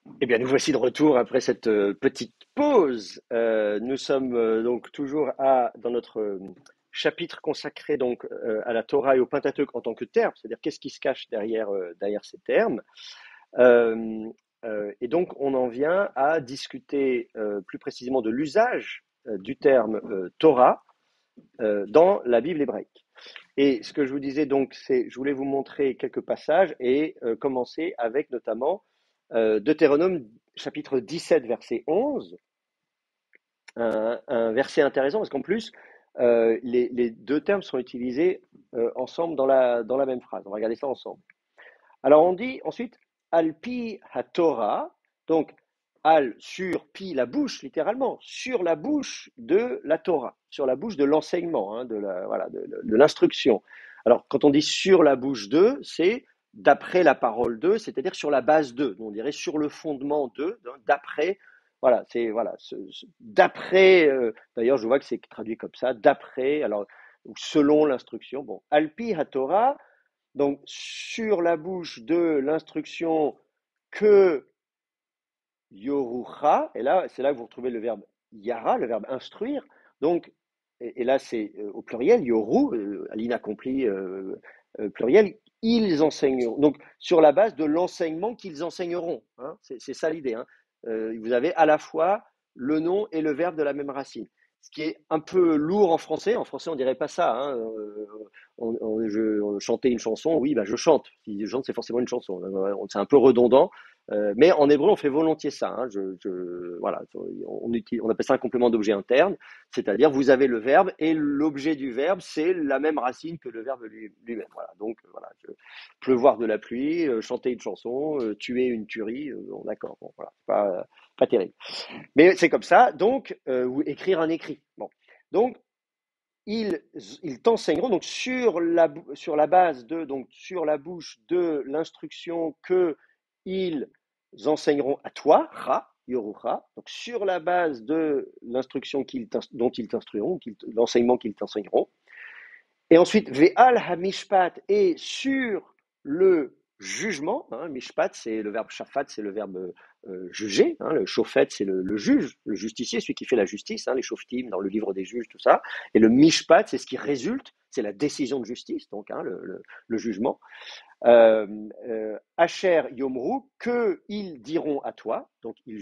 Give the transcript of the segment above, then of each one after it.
Eh bien, nous voici de retour après cette petite pause. Nous sommes donc toujours dans notre chapitre consacré donc à la Torah et au Pentateuque en tant que terme, c'est-à-dire qu'est-ce qui se cache derrière ces termes. Euh, et donc, on en vient à discuter plus précisément de l'usage du terme Torah dans la Bible hébraïque. Et ce que je vous disais donc, c'est, je voulais vous montrer quelques passages et commencer avec notamment Deutéronome chapitre 17, verset 11, un verset intéressant parce qu'en plus, les deux termes sont utilisés ensemble dans la même phrase. On va regarder ça ensemble. Alors on dit ensuite Al-pi ha-Torah, donc al sur pi la bouche, littéralement, sur la bouche de la Torah, sur la bouche de l'enseignement, hein, voilà, de l'instruction. Alors quand on dit sur la bouche de, c'est d'après la parole de, c'est-à-dire sur la base de, on dirait sur le fondement de, d'après, voilà, c'est voilà, d'après, d'ailleurs je vois que c'est traduit comme ça, d'après, alors ou selon l'instruction. Bon, Al-pi ha-Torah, donc, sur la bouche de l'instruction que yorucha, et là, c'est là que vous retrouvez le verbe yara, le verbe instruire. Donc, et là, c'est au pluriel, yoru, à l'inaccompli pluriel, ils enseigneront. Donc, sur la base de l'enseignement qu'ils enseigneront. Hein, c'est ça l'idée. Hein. Vous avez à la fois le nom et le verbe de la même racine. Ce qui est un peu lourd en français. En français, on dirait pas ça. Hein. Chanter une chanson, oui, bah, je chante. Si je chante, c'est forcément une chanson. C'est un peu redondant. Mais en hébreu, on fait volontiers ça. Hein. Voilà, on appelle ça un complément d'objet interne, c'est-à-dire vous avez le verbe et l'objet du verbe, c'est la même racine que le verbe lui-même. Voilà, donc voilà, pleuvoir de la pluie, chanter une chanson, tuer une tuerie, bon, d'accord, bon, voilà, pas terrible. Mais c'est comme ça, donc, ou écrire un écrit. Bon, donc ils, ils t'enseigneront donc sur la base de donc sur la bouche de l'instruction que ils enseigneront à toi, Ra, Yorucha, donc sur la base de l'instruction dont ils t'instruiront, l'enseignement qu'ils t'enseigneront. Et ensuite, Ve'al ha-mishpat, et sur le jugement, hein, mishpat, c'est le verbe shafat, c'est le verbe juger, hein, le shofet, c'est le juge, le justicier, celui qui fait la justice, hein, les shoftim dans le livre des juges, tout ça. Et le mishpat, c'est ce qui résulte, c'est la décision de justice, donc hein, le jugement. Asher Yomru, que ils diront à toi, donc ils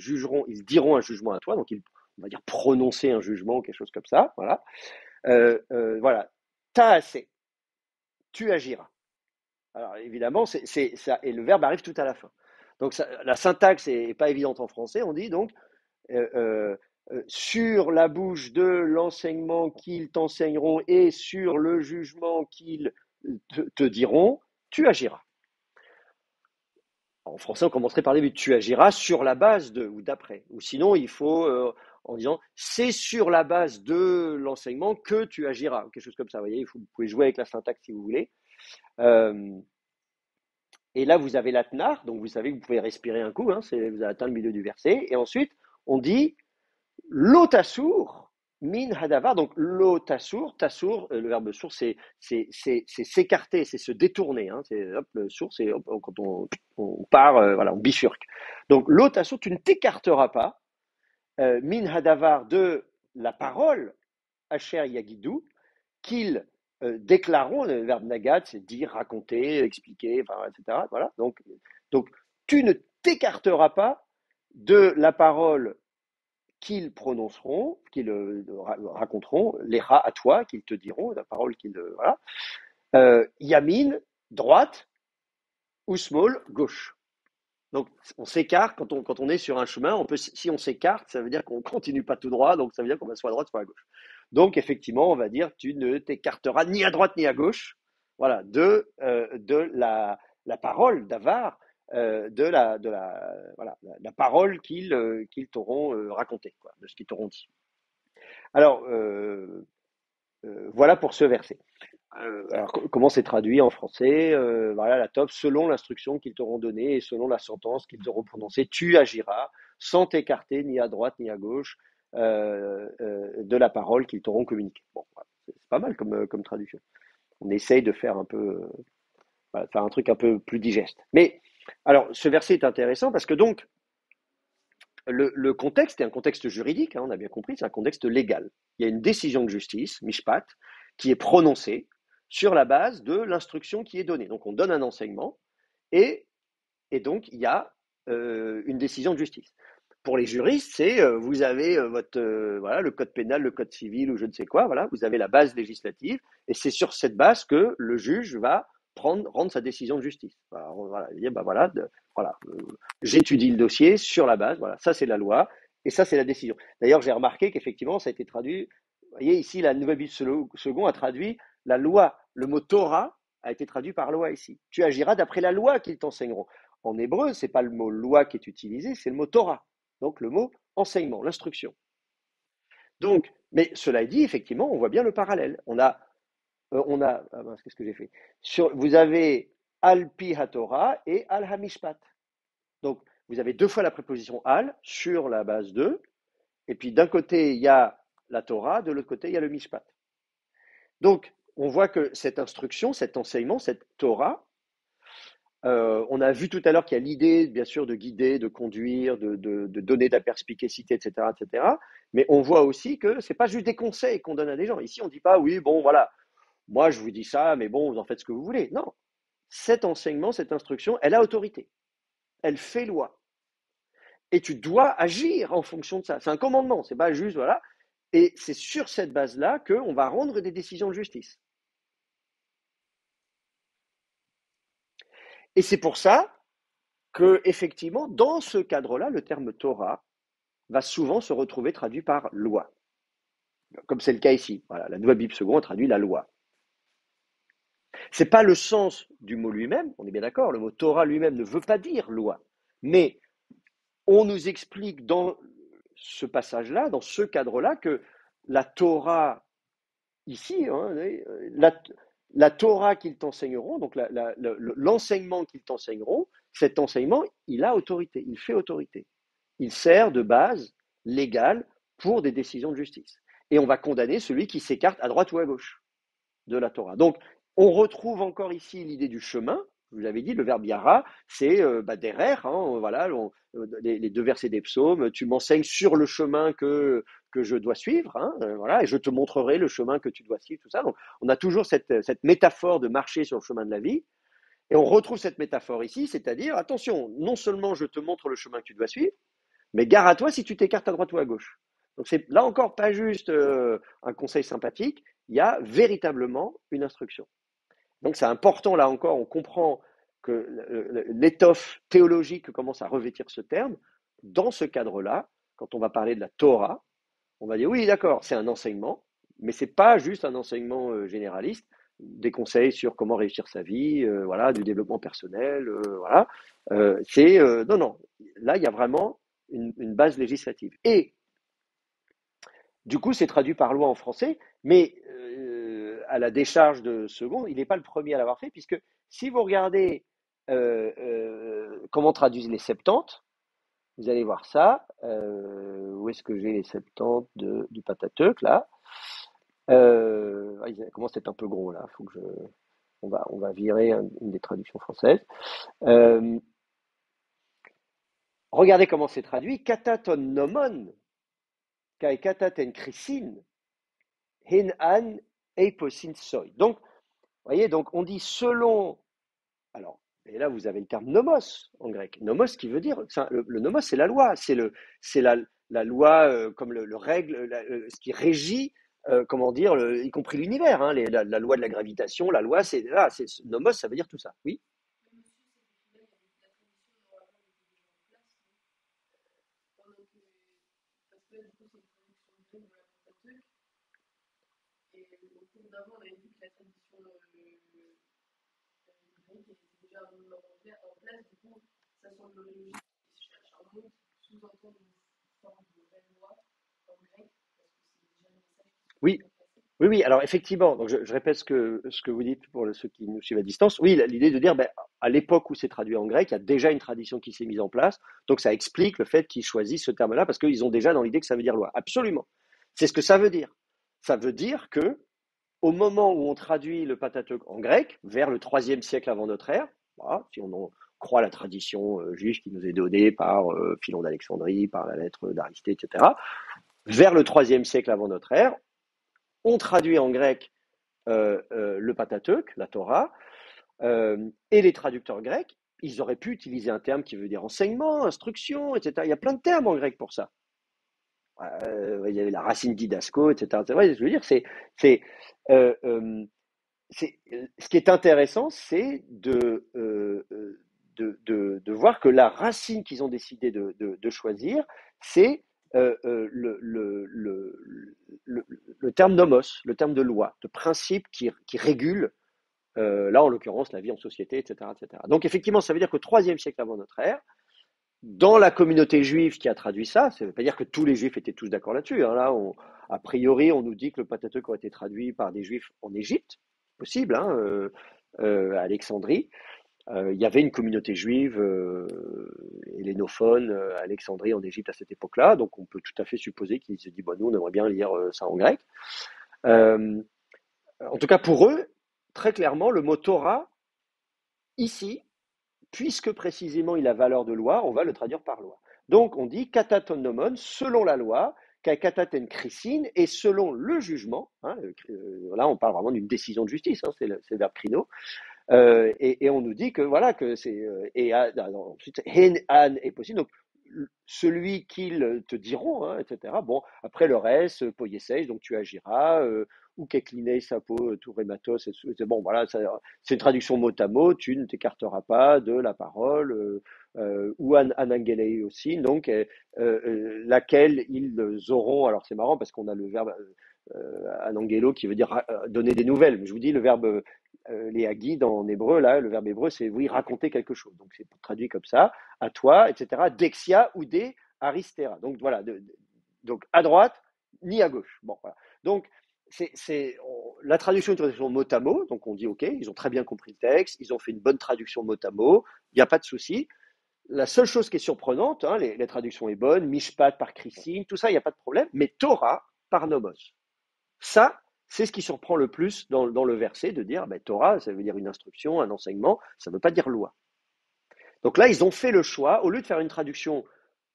diront un jugement à toi, donc on va dire prononcer un jugement ou quelque chose comme ça, voilà. Voilà. Taasé, tu agiras. Alors évidemment, c'est ça, et le verbe arrive tout à la fin. Donc la syntaxe est pas évidente en français. On dit donc euh, euh, sur la bouche de l'enseignement qu'ils t'enseigneront et sur le jugement qu'ils te diront, tu agiras. En français, on commencerait par début. Tu agiras sur la base de ou d'après. Ou sinon, il faut en disant c'est sur la base de l'enseignement que tu agiras. Ou quelque chose comme ça. Vous voyez, vous pouvez jouer avec la syntaxe si vous voulez. Euh, Et là, vous avez l'atnar, donc vous savez que vous pouvez respirer un coup, hein, vous avez atteint le milieu du verset. Et ensuite, on dit l'otasour min hadavar. Donc l'otasour, tasour, le verbe sourd, c'est s'écarter, c'est se détourner. Hein, hop, le sourd, c'est quand on part, voilà, on bifurque. Donc l'otasour, tu ne t'écarteras pas, min hadavar, de la parole, asher yagidou, qu'ils déclarons, le verbe nagat, c'est dire, raconter, expliquer, enfin, etc. Voilà. Donc, tu ne t'écarteras pas de la parole qu'ils prononceront, qu'ils raconteront, les rats à toi, qu'ils te diront, la parole qu'ils. Voilà. Yamin, droite, ou small, gauche. Donc, on s'écarte quand on est sur un chemin. Si on s'écarte, ça veut dire qu'on continue pas tout droit, donc ça veut dire qu'on va soit à droite, soit à gauche. Donc, effectivement, on va dire tu ne t'écarteras ni à droite ni à gauche, voilà, de la parole d'Avar, voilà, la parole qu'ils t'auront racontée, quoi, de ce qu'ils t'auront dit. Alors, voilà pour ce verset. Alors, comment c'est traduit en français? Voilà, la top, selon l'instruction qu'ils t'auront donnée et selon la sentence qu'ils t'auront prononcée, tu agiras sans t'écarter ni à droite ni à gauche de la parole qu'ils t'auront communiquée. Bon, voilà, c'est pas mal comme traduction. On essaye de faire voilà, faire un truc un peu plus digeste. Mais alors, ce verset est intéressant parce que donc, le contexte est un contexte juridique, hein, on a bien compris, c'est un contexte légal. Il y a une décision de justice, mishpat, qui est prononcée sur la base de l'instruction qui est donnée. Donc on donne un enseignement et, et donc il y a une décision de justice. Pour les juristes, c'est vous avez votre voilà le code pénal, le code civil ou je ne sais quoi, voilà, vous avez la base législative et c'est sur cette base que le juge va rendre sa décision de justice. Voilà, il dit, bah voilà, voilà, j'étudie le dossier sur la base, voilà, ça c'est la loi et ça c'est la décision. D'ailleurs, j'ai remarqué qu'effectivement ça a été traduit. Vous voyez ici, la Nouvelle Bible second a traduit la loi, le mot Torah a été traduit par loi ici. Tu agiras d'après la loi qu'ils t'enseigneront. En hébreu, c'est pas le mot loi qui est utilisé, c'est le mot Torah. Donc le mot enseignement, l'instruction. Donc, mais cela dit, effectivement, on voit bien le parallèle. Qu'est-ce que j'ai fait? Vous avez al-pi ha-Torah et al-hamishpat. Donc, vous avez deux fois la préposition al sur la base de, et puis d'un côté, il y a la Torah, de l'autre côté, il y a le mishpat. Donc, on voit que cette instruction, cet enseignement, cette Torah, on a vu tout à l'heure qu'il y a l'idée, bien sûr, de guider, de conduire, de donner de la perspicacité, etc., etc. Mais on voit aussi que c'est pas juste des conseils qu'on donne à des gens. Ici, on ne dit pas, oui, bon, voilà, moi je vous dis ça, mais bon, vous en faites ce que vous voulez. Non, cet enseignement, cette instruction, elle a autorité. Elle fait loi. Et tu dois agir en fonction de ça. C'est un commandement, c'est pas juste, voilà. Et c'est sur cette base-là qu'on va rendre des décisions de justice. Et c'est pour ça que, effectivement, dans ce cadre-là, le terme Torah va souvent se retrouver traduit par loi, comme c'est le cas ici. Voilà, la Nouvelle Bible seconde traduit la loi. C'est pas le sens du mot lui-même, on est bien d'accord, le mot Torah lui-même ne veut pas dire loi, mais on nous explique dans ce passage-là, dans ce cadre-là, que la Torah, ici, hein, la Torah qu'ils t'enseigneront, donc l'enseignement qu'ils t'enseigneront, cet enseignement, il a autorité, il fait autorité. Il sert de base légale pour des décisions de justice. Et on va condamner celui qui s'écarte à droite ou à gauche de la Torah. Donc, on retrouve encore ici l'idée du chemin. Je vous l'avais dit, le verbe yara, c'est derer, hein, voilà, les deux versets des psaumes. Tu m'enseignes sur le chemin que je dois suivre, hein, voilà, et je te montrerai le chemin que tu dois suivre, tout ça. Donc, on a toujours cette métaphore de marcher sur le chemin de la vie. Et on retrouve cette métaphore ici, c'est-à-dire, attention, non seulement je te montre le chemin que tu dois suivre, mais gare à toi si tu t'écartes à droite ou à gauche. Donc c'est là encore pas juste un conseil sympathique, il y a véritablement une instruction. Donc c'est important là encore, on comprend que l'étoffe théologique commence à revêtir ce terme. Dans ce cadre-là, quand on va parler de la Torah, on va dire oui d'accord, c'est un enseignement, mais c'est pas juste un enseignement généraliste, des conseils sur comment réussir sa vie, voilà, du développement personnel, voilà. Non non, là il y a vraiment une base législative. Et du coup, c'est traduit par loi en français, mais à la décharge de Second, il n'est pas le premier à l'avoir fait, puisque si vous regardez comment traduisent les Septante, vous allez voir ça. Où est-ce que j'ai les Septante du Pentateuque, là? Comment c'est un peu gros, là? Faut que on va virer une des traductions françaises. Euh, Regardez comment c'est traduit. Kataton nomon, kai kataten krisin, hin an eiposin soy. Donc, vous voyez, donc on dit selon. Alors, et là vous avez le terme nomos en grec. Nomos qui veut dire, le nomos c'est la loi, c'est la loi comme le règle, ce qui régit, comment dire, y compris l'univers, hein, la loi de la gravitation, la loi, nomos, ça veut dire tout ça. Oui. Oui, oui, oui. Alors effectivement, donc je répète ce que vous dites pour ceux qui nous suivent à distance. Oui, l'idée de dire, ben, à l'époque où c'est traduit en grec, il y a déjà une tradition qui s'est mise en place. Donc ça explique le fait qu'ils choisissent ce terme-là parce qu'ils ont déjà dans l'idée que ça veut dire loi. Absolument. C'est ce que ça veut dire. Ça veut dire que au moment où on traduit le Pentateuque en grec, vers le troisième siècle avant notre ère, voilà, si croit la tradition juive qui nous est donnée par Philon d'Alexandrie, par la lettre d'Aristée, etc. Vers le IIIe siècle avant notre ère, on traduit en grec le Pentateuque, la Torah, et les traducteurs grecs, ils auraient pu utiliser un terme qui veut dire enseignement, instruction, etc. Il y a plein de termes en grec pour ça. Il y avait la racine didasco, etc. C'est vrai, je veux dire, euh, euh, ce qui est intéressant, c'est de voir que la racine qu'ils ont décidé de choisir, c'est le terme nomos, le terme de loi, de principe qui régule, là en l'occurrence, la vie en société, etc., etc. Donc effectivement, ça veut dire qu'au IIIe siècle avant notre ère, dans la communauté juive qui a traduit ça, ça ne veut pas dire que tous les juifs étaient tous d'accord là-dessus. Hein. Là, a priori, on nous dit que le Pentateuque a été traduit par des juifs en Égypte, possible, hein, à Alexandrie. Il y avait une communauté juive hellénophone à Alexandrie en Égypte à cette époque-là, donc on peut tout à fait supposer qu'ils se dit bon, nous on aimerait bien lire ça en grec. Euh, En tout cas pour eux, très clairement, le mot Torah ici, puisque précisément il a valeur de loi, on va le traduire par loi. Donc on dit katatonomon, selon la loi, kataten chrisine, et selon le jugement, hein, là on parle vraiment d'une décision de justice, hein, c'est le verbe krino, et on nous dit que voilà, que c'est. Ensuite, hen, an est possible. Donc, celui qu'ils te diront, hein, etc. Bon, après le reste, poiesej, donc tu agiras, ou kekline, sapo, tourematos, et bon, voilà, c'est une traduction mot à mot, tu ne t'écarteras pas de la parole, ou anangelei aussi, donc, laquelle ils auront, alors c'est marrant parce qu'on a le verbe anangelo qui veut dire donner des nouvelles, mais je vous dis le verbe les hagides en hébreu, là, le verbe hébreu, c'est oui, raconter quelque chose. Donc c'est traduit comme ça, à toi, etc. Dexia ou des aristera. Donc voilà, donc à droite, ni à gauche. Bon, voilà. Donc la traduction est une traduction mot à mot, donc on dit ok, ils ont très bien compris le texte, ils ont fait une bonne traduction mot à mot, il n'y a pas de souci. La seule chose qui est surprenante, hein, les traductions est bonne, Mishpat par Christine, tout ça, il n'y a pas de problème, mais Torah par Nomos. Ça, c'est ce qui surprend le plus dans le verset, de dire ben, Torah, ça veut dire une instruction, un enseignement, ça ne veut pas dire loi. Donc là, ils ont fait le choix, au lieu de faire une traduction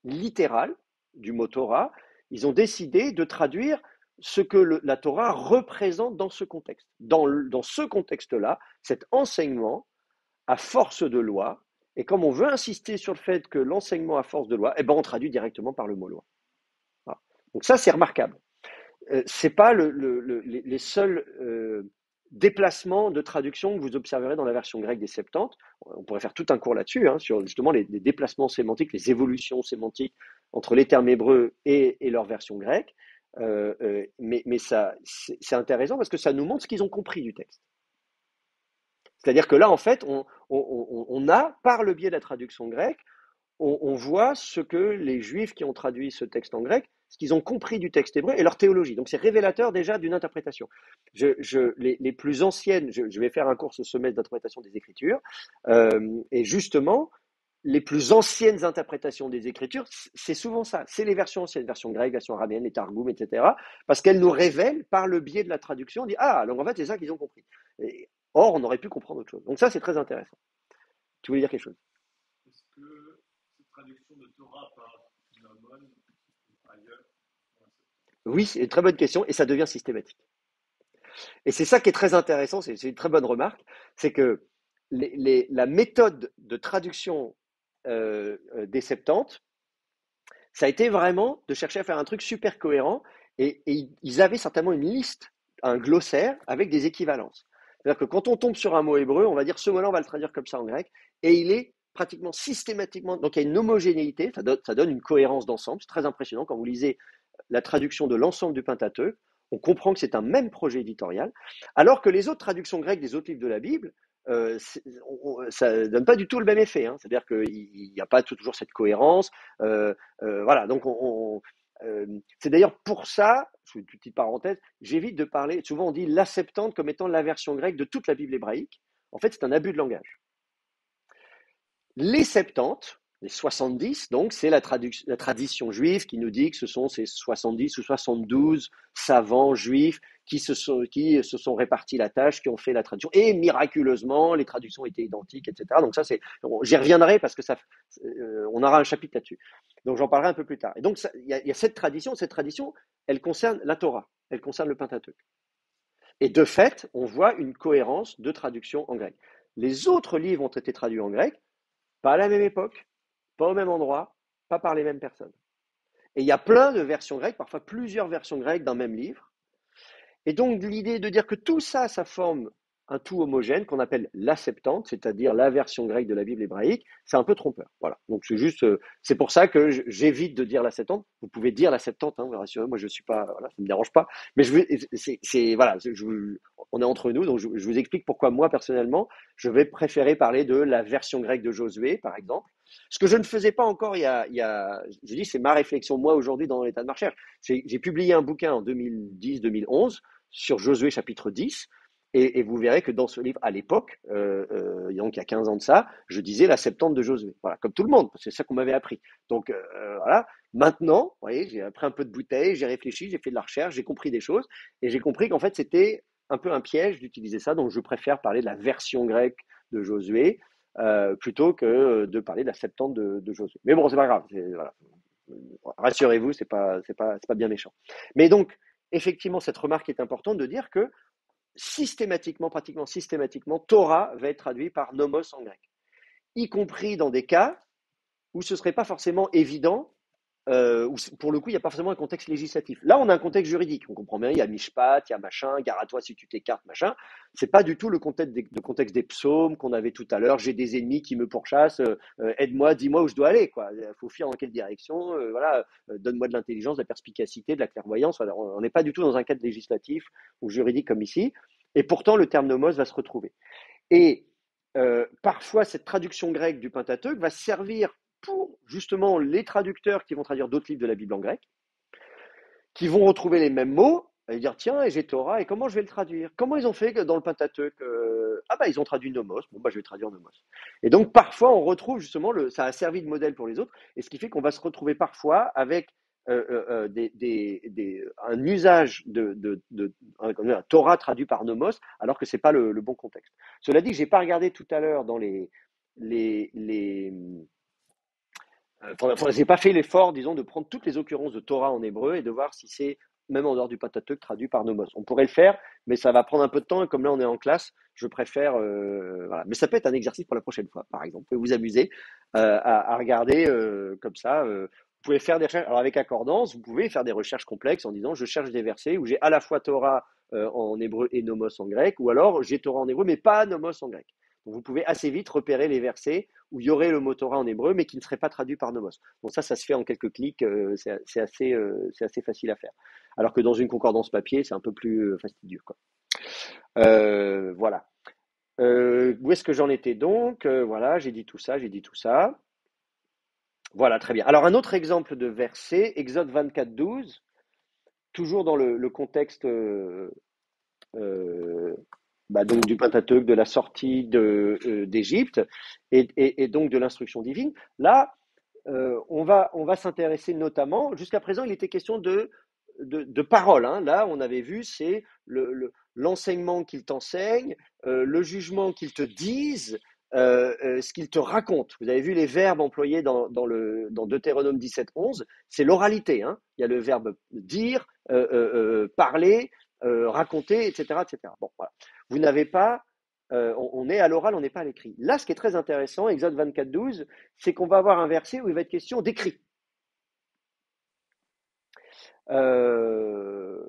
littérale du mot Torah, ils ont décidé de traduire ce que la Torah représente dans ce contexte. Dans ce contexte-là, cet enseignement à force de loi, et comme on veut insister sur le fait que l'enseignement à force de loi, eh ben on traduit directement par le mot loi. Voilà. Donc ça, c'est remarquable. C'est pas les seuls déplacements de traduction que vous observerez dans la version grecque des Septante. On pourrait faire tout un cours là-dessus, hein, sur justement les déplacements sémantiques, les évolutions sémantiques entre les termes hébreux et leur version grecque. Mais ça, c'est intéressant parce que ça nous montre ce qu'ils ont compris du texte. C'est-à-dire que là, en fait, on a, par le biais de la traduction grecque, on voit ce que les Juifs qui ont traduit ce texte en grec, ce qu'ils ont compris du texte hébreu et leur théologie. Donc c'est révélateur déjà d'une interprétation. Les plus anciennes, je vais faire un cours ce semestre d'interprétation des Écritures, et justement, les plus anciennes interprétations des Écritures, c'est souvent ça. C'est les versions anciennes, version grecque, version araméenne, les Targum, etc. Parce qu'elles nous révèlent, par le biais de la traduction, on dit, ah, alors en fait, c'est ça qu'ils ont compris. Or, on aurait pu comprendre autre chose. Donc ça, c'est très intéressant. Tu voulais dire quelque chose? Est-ce que cette traduction de Torah par Nomon ailleurs? Oui, c'est une très bonne question et ça devient systématique. Et c'est ça qui est très intéressant, c'est une très bonne remarque, c'est que la méthode de traduction des Septante, ça a été vraiment de chercher à faire un truc super cohérent et ils avaient certainement une liste, un glossaire avec des équivalences. C'est-à-dire que quand on tombe sur un mot hébreu, on va dire ce mot-là, on va le traduire comme ça en grec et il est pratiquement systématiquement, donc il y a une homogénéité, ça donne une cohérence d'ensemble, c'est très impressionnant quand vous lisez la traduction de l'ensemble du Pentateuque, on comprend que c'est un même projet éditorial, alors que les autres traductions grecques des autres livres de la Bible, ça ne donne pas du tout le même effet. Hein. C'est-à-dire qu'il n'y a pas toujours cette cohérence. Voilà, donc c'est d'ailleurs pour ça, sous une petite parenthèse, j'évite de parler, souvent on dit la Septante comme étant la version grecque de toute la Bible hébraïque. En fait, c'est un abus de langage. Les Septantes, les 70, donc c'est la tradition juive qui nous dit que ce sont ces 70 ou 72 savants juifs qui se sont répartis la tâche, qui ont fait la traduction. Et miraculeusement, les traductions étaient identiques, etc. Donc ça, j'y reviendrai parce que on aura un chapitre là-dessus. Donc j'en parlerai un peu plus tard. Et donc il y a cette tradition. Cette tradition, elle concerne la Torah, elle concerne le Pentateuque. Et de fait, on voit une cohérence de traduction en grec. Les autres livres ont été traduits en grec, pas à la même époque, pas au même endroit, pas par les mêmes personnes. Et il y a plein de versions grecques, parfois plusieurs versions grecques d'un même livre. Et donc l'idée de dire que tout ça, ça forme un tout homogène qu'on appelle la Septante, c'est-à-dire la version grecque de la Bible hébraïque, c'est un peu trompeur. Voilà. Donc c'est pour ça que j'évite de dire la Septante. Vous pouvez dire la Septante, hein, vous rassurez, moi je suis pas, voilà, ça me dérange pas. Mais voilà, on est entre nous, donc je vous explique pourquoi moi personnellement, je vais préférer parler de la version grecque de Josué, par exemple. Ce que je ne faisais pas encore je dis, c'est ma réflexion moi aujourd'hui dans l'état de ma recherche. J'ai publié un bouquin en 2010-2011 sur Josué chapitre 10. Et vous verrez que dans ce livre, à l'époque, donc il y a 15 ans de ça, je disais la Septante de Josué. Voilà, comme tout le monde, c'est ça qu'on m'avait appris. Donc voilà, maintenant, vous voyez, j'ai pris un peu de bouteille, j'ai réfléchi, j'ai fait de la recherche, j'ai compris des choses, et j'ai compris qu'en fait c'était un peu un piège d'utiliser ça, donc je préfère parler de la version grecque de Josué plutôt que de parler de la Septante de Josué. Mais bon, c'est pas grave, voilà. Rassurez-vous, c'est pas bien méchant. Mais donc, effectivement, cette remarque est importante de dire que systématiquement, pratiquement systématiquement, Torah va être traduit par nomos en grec, y compris dans des cas où ce ne serait pas forcément évident, où pour le coup, il n'y a pas forcément un contexte législatif. Là, on a un contexte juridique, on comprend bien, il y a Mishpat, il y a machin, gare à toi si tu t'écartes, machin. C'est pas du tout le contexte des psaumes qu'on avait tout à l'heure, j'ai des ennemis qui me pourchassent, aide-moi, dis-moi où je dois aller, quoi. Il faut fuir dans quelle direction, voilà, donne-moi de l'intelligence, de la perspicacité, de la clairvoyance. Voilà, on n'est pas du tout dans un cadre législatif ou juridique comme ici, et pourtant le terme nomos va se retrouver. Et parfois, cette traduction grecque du Pentateuque va servir pour justement les traducteurs qui vont traduire d'autres livres de la Bible en grec, qui vont retrouver les mêmes mots et dire tiens, et j'ai Torah, et comment je vais le traduire? Comment ils ont fait dans le Pentateuque? Ah bah ils ont traduit nomos, bon bah je vais traduire nomos. Et donc parfois on retrouve justement, ça a servi de modèle pour les autres, et ce qui fait qu'on va se retrouver parfois avec un usage un Torah traduit par nomos, alors que c'est pas le bon contexte. Cela dit, j'ai pas regardé tout à l'heure dans les j'ai pas fait l'effort, disons, de prendre toutes les occurrences de Torah en hébreu et de voir si c'est, même en dehors du Pentateuque, traduit par nomos. On pourrait le faire, mais ça va prendre un peu de temps, et comme là on est en classe, je préfère. Voilà. Mais ça peut être un exercice pour la prochaine fois, par exemple. Vous pouvez vous amuser à regarder comme ça. Vous pouvez faire des recherches. Alors avec accordance, vous pouvez faire des recherches complexes en disant je cherche des versets où j'ai à la fois Torah en hébreu et nomos en grec, ou alors j'ai Torah en hébreu mais pas nomos en grec. Donc vous pouvez assez vite repérer les versets où il y aurait le mot Torah en hébreu, mais qui ne serait pas traduit par nomos. Donc ça se fait en quelques clics, c'est assez facile à faire. Alors que dans une concordance papier, c'est un peu plus fastidieux, quoi. Voilà. Où est-ce que j'en étais donc? Voilà, j'ai dit tout ça, j'ai dit tout ça. Voilà, très bien. Alors un autre exemple de verset, Exode 24, 12, toujours dans le contexte euh, donc du Pentateuque, de la sortie d'Égypte et donc de l'instruction divine. Là, on va s'intéresser notamment, jusqu'à présent, il était question de parole. Hein. Là, on avait vu, c'est l'enseignement qu'il t'enseigne, le jugement qu'il te dise, ce qu'il te raconte. Vous avez vu les verbes employés dans Deutéronome 17, 11, c'est l'oralité. Hein. Il y a le verbe dire, parler, raconter, etc., etc. Bon, voilà. Vous n'avez pas on est à l'oral, on n'est pas à l'écrit. Là, ce qui est très intéressant, Exode 24, 12, c'est qu'on va avoir un verset où il va être question d'écrit. Euh,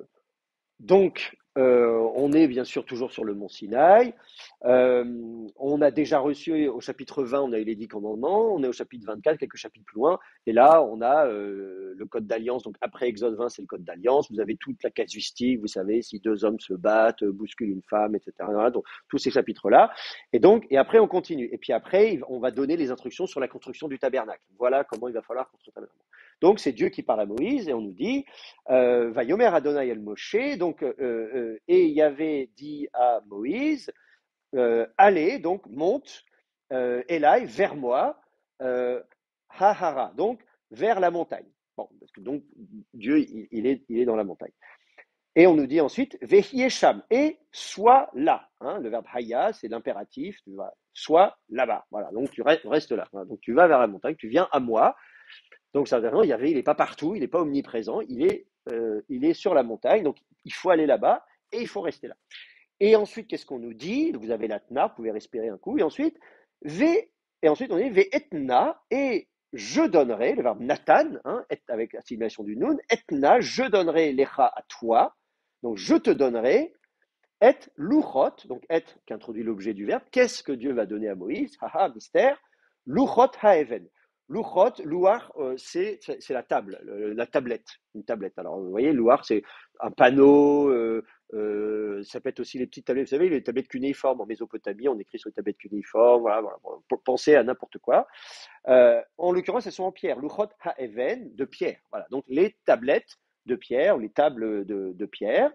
donc, on est bien sûr toujours sur le mont Sinaï. On a déjà reçu au chapitre 20, on a eu les 10 commandements. On est au chapitre 24, quelques chapitres plus loin. Et là, on a le code d'alliance. Donc, après Exode 20, c'est le code d'alliance. Vous avez toute la casuistique. Vous savez, si deux hommes se battent, bousculent une femme, etc. Voilà, donc, tous ces chapitres-là. Et après, on continue. Et puis après, on va donner les instructions sur la construction du tabernacle. Voilà comment il va falloir construire le tabernacle. Donc, c'est Dieu qui parle à Moïse et on nous dit Vayomer Adonai el Moshe, donc, et Yahvé dit à Moïse, allez, donc monte, Elai, vers moi, Hahara, donc vers la montagne. Bon, parce que donc Dieu, il est dans la montagne. Et on nous dit ensuite, Vehiesham, et sois là. Hein, le verbe haya, c'est l'impératif, tu vas, sois là-bas. Voilà, donc tu restes là. Voilà, donc tu vas vers la montagne, tu viens à moi. Donc certainement, il n'est pas partout, il n'est pas omniprésent, il est sur la montagne, donc il faut aller là-bas et il faut rester là. Et ensuite, qu'est-ce qu'on nous dit? Vous avez la tna, vous pouvez respirer un coup, et ensuite, et ensuite on dit ve etna, et je donnerai, le verbe natan, hein, avec la simulation du nun, etna, je donnerai lecha à toi, donc je te donnerai, et luchot, donc et qui introduit l'objet du verbe, qu'est-ce que Dieu va donner à Moïse? Haha, mystère, luchot haeven. Luchot, louar, c'est la table, la tablette, une tablette. Alors, vous voyez, louar, c'est un panneau, ça peut être aussi les petites tablettes, vous savez, les tablettes cunéiformes en Mésopotamie, on écrit sur les tablettes cunéiformes, voilà, voilà, pensez à n'importe quoi. En l'occurrence, elles sont en pierre, luchot haeven, de pierre, voilà, donc les tablettes de pierre, les tables de pierre,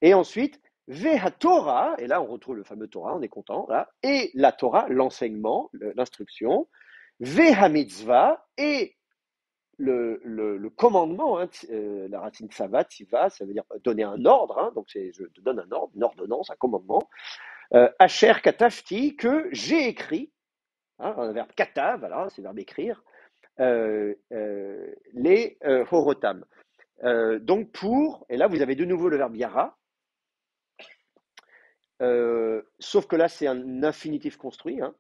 et ensuite, Veha Torah, et là on retrouve le fameux Torah, on est content, là, et la Torah, l'enseignement, l'instruction, Veha Mitzvah, et le commandement, hein, la racine Tsava, Tiva, ça veut dire donner un ordre, hein, donc je te donne un ordre, une ordonnance, un commandement, Asher Katafti, que j'ai écrit, hein, un verbe katav, voilà, c'est le verbe écrire, les horotam. Donc et là vous avez de nouveau le verbe yara, sauf que là, c'est un infinitif construit, hein,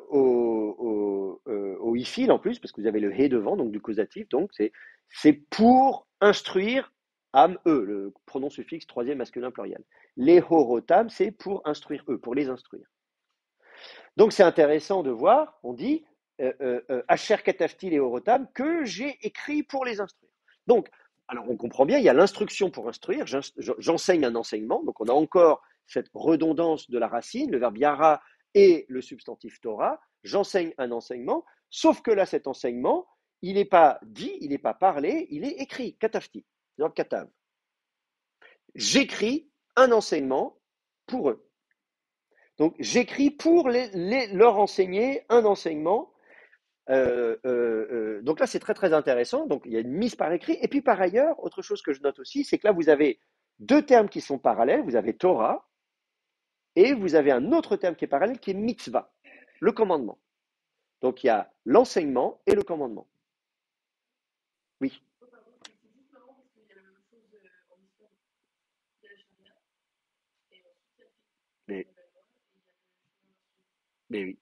au ifil en plus, parce que vous avez le he devant, donc du causatif. Donc, c'est pour instruire am eux, le pronom suffixe troisième masculin pluriel. Les horotam, c'est pour instruire eux, pour les instruire. Donc, c'est intéressant de voir, on dit Asher katafti les horotam, que j'ai écrit pour les instruire. Donc, alors on comprend bien, il y a l'instruction pour instruire, j'enseigne un enseignement, donc on a encore cette redondance de la racine, le verbe yara et le substantif Torah, j'enseigne un enseignement, sauf que là, cet enseignement, il n'est pas dit, il n'est pas parlé, il est écrit, katafti, le verbe katav. J'écris un enseignement pour eux. Donc j'écris pour leur enseigner un enseignement. Donc là, c'est très très intéressant. Donc il y a une mise par écrit. Et puis par ailleurs, autre chose que je note aussi, c'est que là, vous avez deux termes qui sont parallèles. Vous avez Torah et vous avez un autre terme qui est parallèle qui est mitzvah, le commandement. Donc il y a l'enseignement et le commandement. Oui. Mais, mais oui.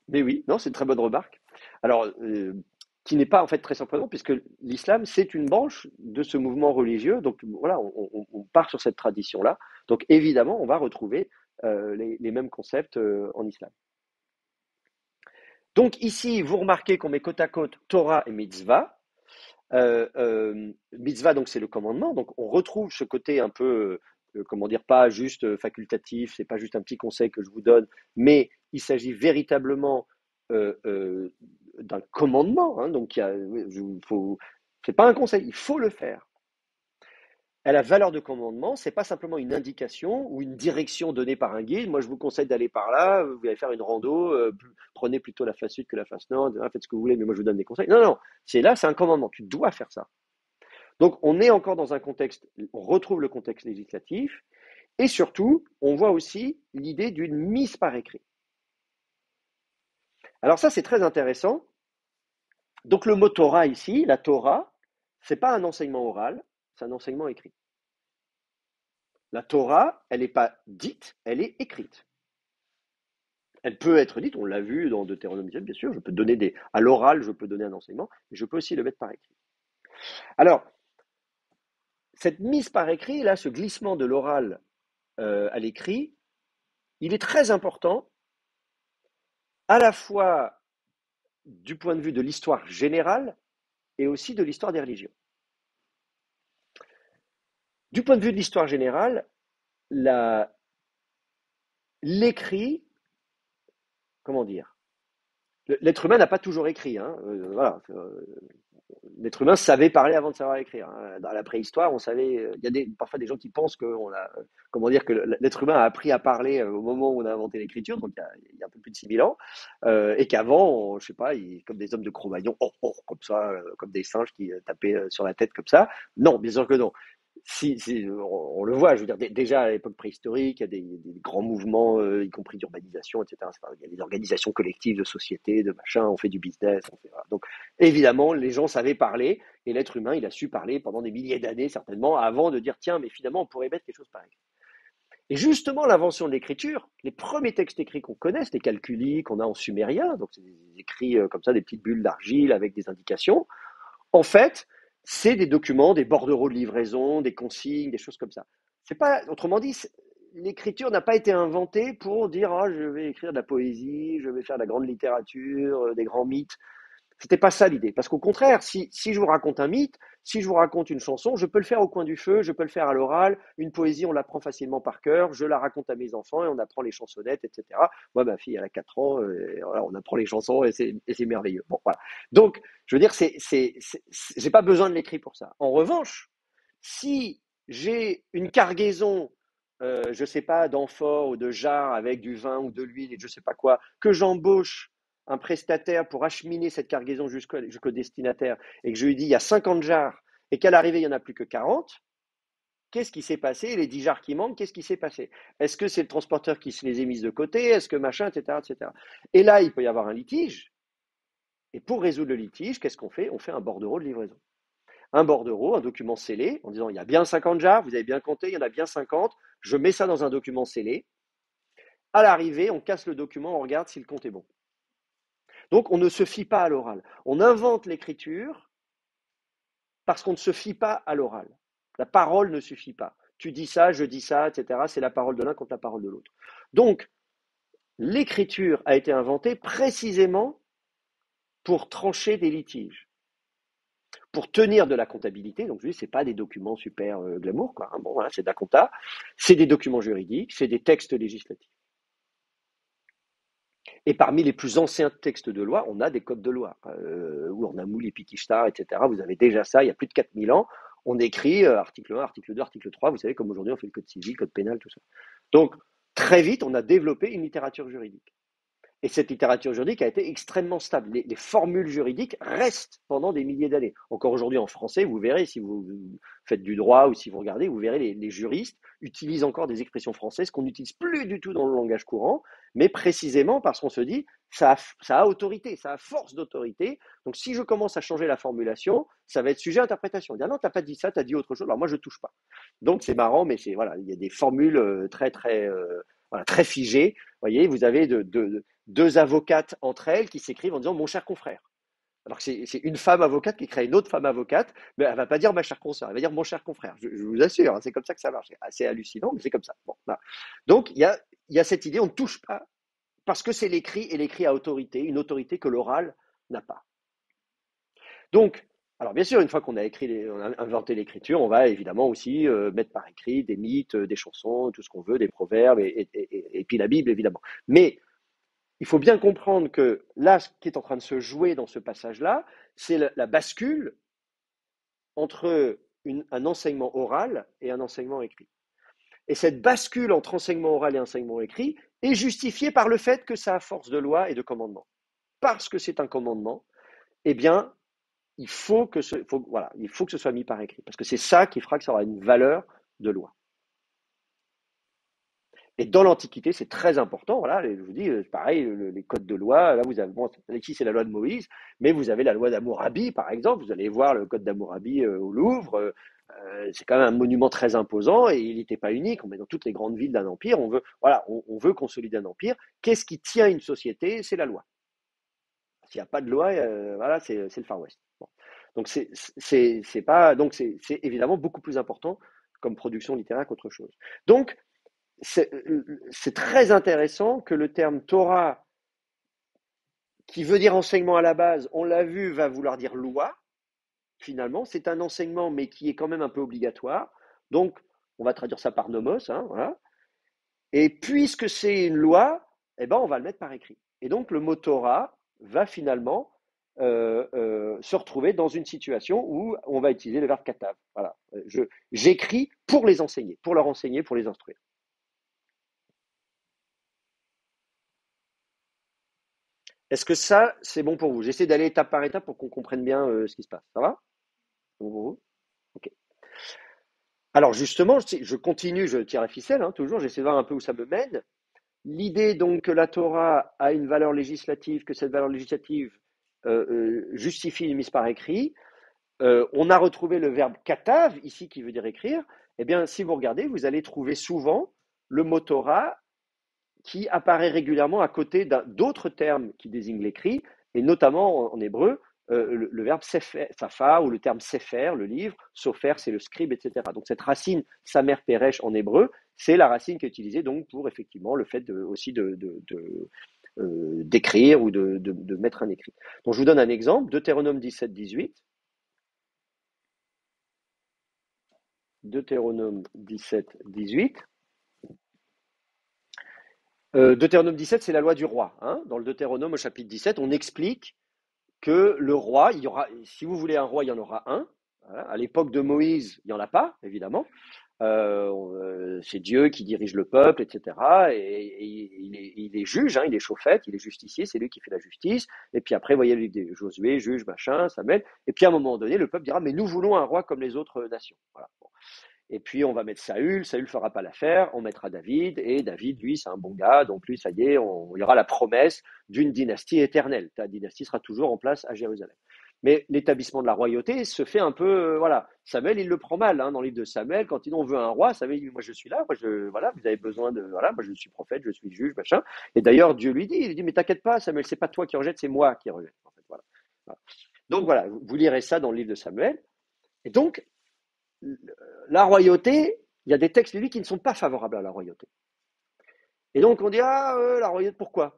Mais oui, non, c'est une très bonne remarque. Alors, qui n'est pas en fait très surprenant, puisque l'islam, c'est une branche de ce mouvement religieux. Donc voilà, on part sur cette tradition-là. Donc évidemment, on va retrouver les mêmes concepts en islam. Donc ici, vous remarquez qu'on met côte à côte Torah et mitzvah. Mitzvah, donc c'est le commandement. Donc on retrouve ce côté un peu, comment dire, pas juste facultatif, c'est pas juste un petit conseil que je vous donne, mais il s'agit véritablement d'un commandement. Hein, donc c'est pas un conseil, il faut le faire. À la valeur de commandement, c'est pas simplement une indication ou une direction donnée par un guide. Moi, je vous conseille d'aller par là, vous allez faire une rando, prenez plutôt la face sud que la face nord, faites ce que vous voulez, mais moi je vous donne des conseils. Non, non, c'est un commandement, tu dois faire ça. Donc, on est encore dans un contexte, on retrouve le contexte législatif, et surtout, on voit aussi l'idée d'une mise par écrit. Alors ça, c'est très intéressant. Donc, le mot Torah ici, la Torah, c'est pas un enseignement oral, c'est un enseignement écrit. La Torah, elle n'est pas dite, elle est écrite. Elle peut être dite, on l'a vu dans Deutéronome 17, bien sûr, je peux donner à l'oral, je peux donner un enseignement, mais je peux aussi le mettre par écrit. Alors, cette mise par écrit, là, ce glissement de l'oral à l'écrit, il est très important, à la fois du point de vue de l'histoire générale et aussi de l'histoire des religions. Du point de vue de l'histoire générale, l'écrit, comment dire, L'être humain n'a pas toujours écrit, hein. Voilà. L'être humain savait parler avant de savoir écrire, hein. Dans la préhistoire, on savait. Il y a parfois des gens qui pensent comment dire, que l'être humain a appris à parler au moment où on a inventé l'écriture, donc il y a un peu plus de 6000 ans, et qu'avant, je sais pas, comme des hommes de Cro-Magnon, comme ça, comme des singes qui tapaient sur la tête comme ça. Non, bien sûr que non. Si, on le voit, je veux dire, déjà à l'époque préhistorique, il y a des grands mouvements, y compris d'urbanisation, etc. Il y a des organisations collectives de sociétés, de machin, on fait du business, voilà. Donc, évidemment, les gens savaient parler, et l'être humain, il a su parler pendant des milliers d'années, certainement, avant de dire, tiens, mais finalement, on pourrait mettre quelque chose pareil. Et justement, l'invention de l'écriture, les premiers textes écrits qu'on connaît, c'est les calculis qu'on a en sumérien, donc c'est des écrits comme ça, des petites bulles d'argile avec des indications. En fait, c'est des documents, des bordereaux de livraison, des consignes, des choses comme ça. C'est pas, autrement dit, l'écriture n'a pas été inventée pour dire ah, je vais écrire de la poésie, je vais faire de la grande littérature, des grands mythes. C'était pas ça l'idée. Parce qu'au contraire, si je vous raconte un mythe, si je vous raconte une chanson, je peux le faire au coin du feu, je peux le faire à l'oral. Une poésie, on l'apprend facilement par cœur. Je la raconte à mes enfants et on apprend les chansonnettes, etc. Moi, ma fille, elle a 4 ans, et voilà, on apprend les chansons et c'est merveilleux. Bon, voilà. Donc, je veux dire, j'ai pas besoin de l'écrit pour ça. En revanche, si j'ai une cargaison, je sais pas, d'amphores ou de jarres avec du vin ou de l'huile et je sais pas quoi, que j'embauche un prestataire pour acheminer cette cargaison jusqu'au destinataire et que je lui dis il y a 50 jarres et qu'à l'arrivée il n'y en a plus que 40, qu'est-ce qui s'est passé? Les 10 jarres qui manquent, qu'est-ce qui s'est passé? Est-ce que c'est le transporteur qui se les a mises de côté? Est-ce que machin, etc., etc. Et là, il peut y avoir un litige. Et pour résoudre le litige, qu'est-ce qu'on fait? On fait un bordereau de livraison. Un bordereau, un document scellé, en disant il y a bien 50 jarres, vous avez bien compté, il y en a bien 50, je mets ça dans un document scellé. À l'arrivée, on casse le document, on regarde si le compte est bon. Donc on ne se fie pas à l'oral. On invente l'écriture parce qu'on ne se fie pas à l'oral. La parole ne suffit pas. Tu dis ça, je dis ça, etc. C'est la parole de l'un contre la parole de l'autre. Donc l'écriture a été inventée précisément pour trancher des litiges, pour tenir de la comptabilité. Donc, je dis, c'est pas des documents super glamour, quoi, hein. Bon, voilà, c'est de la compta. C'est des documents juridiques, c'est des textes législatifs. Et parmi les plus anciens textes de loi, on a des codes de loi, où on a Mouli, Pikishtar, etc. Vous avez déjà ça, il y a plus de 4000 ans. On écrit article 1, article 2, article 3. Vous savez, comme aujourd'hui, on fait le code civil, code pénal, tout ça. Donc, très vite, on a développé une littérature juridique. Et cette littérature juridique a été extrêmement stable. Les formules juridiques restent pendant des milliers d'années. Encore aujourd'hui en français, vous verrez, si vous faites du droit ou si vous regardez, vous verrez les juristes utilisent encore des expressions françaises qu'on n'utilise plus du tout dans le langage courant, mais précisément parce qu'on se dit ça a autorité, ça a force d'autorité. Donc si je commence à changer la formulation, ça va être sujet à interprétation. Dire non, tu n'as pas dit ça, tu as dit autre chose. Alors moi, je ne touche pas. Donc c'est marrant, mais voilà, il y a des formules voilà, très figées. Vous voyez, vous avez deux avocates entre elles qui s'écrivent en disant mon cher confrère. Alors que c'est une femme avocate qui crée une autre femme avocate, mais elle ne va pas dire ma chère consoeur, elle va dire mon cher confrère. Je vous assure, hein, c'est comme ça que ça marche. C'est assez hallucinant, mais c'est comme ça. Bon, voilà. Donc il y a cette idée, on ne touche pas, parce que c'est l'écrit, et l'écrit a autorité, une autorité que l'oral n'a pas. Donc, alors bien sûr, une fois qu'on a on a inventé l'écriture, on va évidemment aussi mettre par écrit des mythes, des chansons, tout ce qu'on veut, des proverbes, et puis la Bible, évidemment. Mais il faut bien comprendre que là, ce qui est en train de se jouer dans ce passage-là, c'est la bascule entre un enseignement oral et un enseignement écrit. Et cette bascule entre enseignement oral et enseignement écrit est justifiée par le fait que ça a force de loi et de commandement. Parce que c'est un commandement, eh bien, il faut que ce soit mis par écrit. Parce que c'est ça qui fera que ça aura une valeur de loi. Et dans l'Antiquité, c'est très important. Voilà, je vous dis, pareil, les codes de loi. Là, vous avez, bon, ici, c'est la loi de Moïse, mais vous avez la loi d'Hammurabi, par exemple. Vous allez voir le code d'Hammurabi au Louvre. C'est quand même un monument très imposant et il n'était pas unique. On met dans toutes les grandes villes d'un empire. On veut consolider un empire. Qu'est-ce qui tient une société? C'est la loi. S'il n'y a pas de loi, voilà, c'est le Far West. Bon. Donc c'est évidemment beaucoup plus important comme production littéraire qu'autre chose. Donc c'est très intéressant que le terme Torah, qui veut dire enseignement à la base, on l'a vu, va vouloir dire loi, finalement. C'est un enseignement, mais qui est quand même un peu obligatoire. Donc, on va traduire ça par nomos, hein, voilà. Et puisque c'est une loi, eh ben, on va le mettre par écrit. Et donc, le mot Torah, va finalement se retrouver dans une situation où on va utiliser le verbe katav. Voilà. J'écris pour les enseigner, pour leur enseigner, pour les instruire. Est-ce que ça, c'est bon pour vous? J'essaie d'aller étape par étape pour qu'on comprenne bien ce qui se passe. Ça va? C'est bon pour vous? Ok. Alors justement, je continue, je tire la ficelle, hein, toujours, j'essaie de voir un peu où ça me mène. L'idée donc que la Torah a une valeur législative, que cette valeur législative justifie une mise par écrit, on a retrouvé le verbe katav ici qui veut dire écrire. Eh bien, si vous regardez, vous allez trouver souvent le mot Torah qui apparaît régulièrement à côté d'autres termes qui désignent l'écrit, et notamment en hébreu, le verbe sefer, safa, ou le terme sefer, le livre, sofer, c'est le scribe, etc. Donc cette racine samer peresh en hébreu, c'est la racine qui est utilisée donc pour effectivement le fait aussi d'écrire ou de mettre un écrit. Donc je vous donne un exemple, Deutéronome 17, 18. Deutéronome 17, 18. Deutéronome 17, c'est la loi du roi, hein. Dans le Deutéronome au chapitre 17, on explique que le roi, il y aura, si vous voulez un roi, il y en aura un. Voilà. À l'époque de Moïse, il n'y en a pas, évidemment. C'est Dieu qui dirige le peuple, etc. Et il est juge, hein, il est chauffette, il est justicier, c'est lui qui fait la justice. Et puis après, vous voyez, Josué, juge, machin, Samuel. Et puis à un moment donné, le peuple dira, mais nous voulons un roi comme les autres nations. Voilà. Bon. Et puis on va mettre Saül ne fera pas l'affaire, on mettra David, et David, lui, c'est un bon gars, donc lui, ça y est, il y aura la promesse d'une dynastie éternelle. Ta dynastie sera toujours en place à Jérusalem. Mais l'établissement de la royauté se fait un peu, voilà. Samuel, il le prend mal, hein, dans le livre de Samuel, quand on veut un roi, Samuel dit, moi je suis là, voilà, vous avez besoin de, voilà, moi je suis prophète, je suis juge, machin. Et d'ailleurs, Dieu lui dit, il dit, mais t'inquiète pas, Samuel, c'est pas toi qui rejette, c'est moi qui rejette. En fait, voilà. Voilà. Donc voilà, vous lirez ça dans le livre de Samuel. Et donc, la royauté, il y a des textes bibliques qui ne sont pas favorables à la royauté. Et donc on dit, ah, la royauté, pourquoi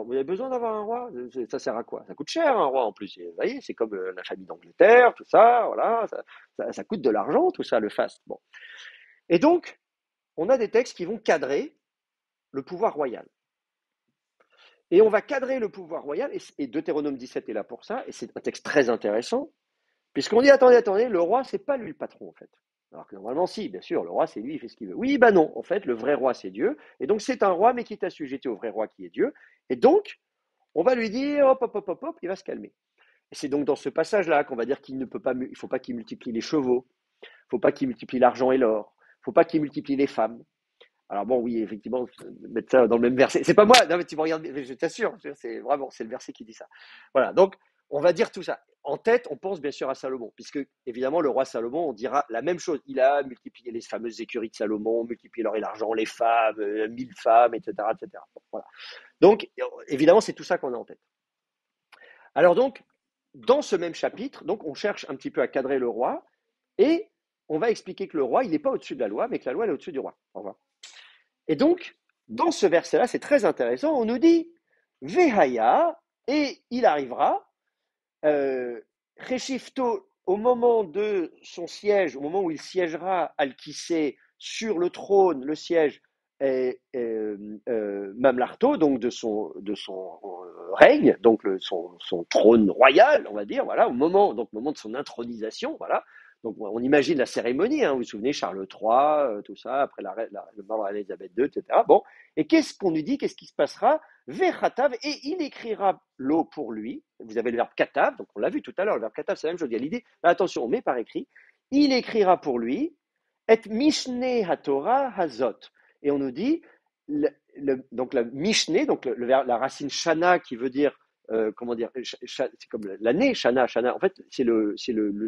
vous avez besoin d'avoir un roi? Ça sert à quoi? Ça coûte cher un roi en plus. Vous voyez, c'est comme la famille d'Angleterre, tout ça, voilà, ça coûte de l'argent, tout ça, le faste. Bon. Et donc, on a des textes qui vont cadrer le pouvoir royal. Et on va cadrer le pouvoir royal, et Deutéronome 17 est là pour ça, et c'est un texte très intéressant, puisqu'on dit, attendez, le roi, c'est pas lui le patron, en fait. Alors que normalement, si, bien sûr, le roi, c'est lui, il fait ce qu'il veut. Oui, bah non, en fait, le vrai roi, c'est Dieu. Et donc, c'est un roi, mais qui est assujetti au vrai roi qui est Dieu. Et donc, on va lui dire, hop, il va se calmer. Et c'est donc dans ce passage-là qu'on va dire qu'il ne peut pas, il faut pas qu'il multiplie les chevaux, il ne faut pas qu'il multiplie l'argent et l'or, il ne faut pas qu'il multiplie les femmes. Alors bon, oui, effectivement, mettre ça dans le même verset. C'est pas moi, non, mais tu me regardes, je t'assure, c'est vraiment, c'est le verset qui dit ça. Voilà, donc on va dire tout ça. En tête, on pense bien sûr à Salomon, puisque évidemment, le roi Salomon, on dira la même chose. Il a multiplié les fameuses écuries de Salomon, multiplié l'or et l'argent, les femmes, 1000 femmes, etc., etc. Voilà. Donc, évidemment, c'est tout ça qu'on a en tête. Alors donc, dans ce même chapitre, donc on cherche un petit peu à cadrer le roi, et on va expliquer que le roi, il n'est pas au-dessus de la loi, mais que la loi, elle est au-dessus du roi. Au revoir. Et donc, dans ce verset-là, c'est très intéressant, on nous dit Vehaya, et il arrivera, Reshifto, au moment de son siège, au moment où il siégera Al-Kissé sur le trône, le siège, Mamlarto, donc de son règne, donc son trône royal, on va dire, voilà, au moment de son intronisation, voilà. Donc on imagine la cérémonie, hein, vous vous souvenez, Charles III, tout ça, après le mort d'Elisabeth II, etc. Bon, et qu'est-ce qu'on nous dit, qu'est-ce qui se passera? Vechatav, et il écrira l'eau pour lui. Vous avez le verbe katav, donc on l'a vu tout à l'heure, le verbe katav, c'est la même chose. Il y a l'idée, là, attention, on met par écrit, il écrira pour lui, et Mishneh HaTorah Hazot. Et on nous dit, donc la Mishneh, donc la racine Shana qui veut dire, comment dire, c'est comme l'année, Shana, en fait, c'est le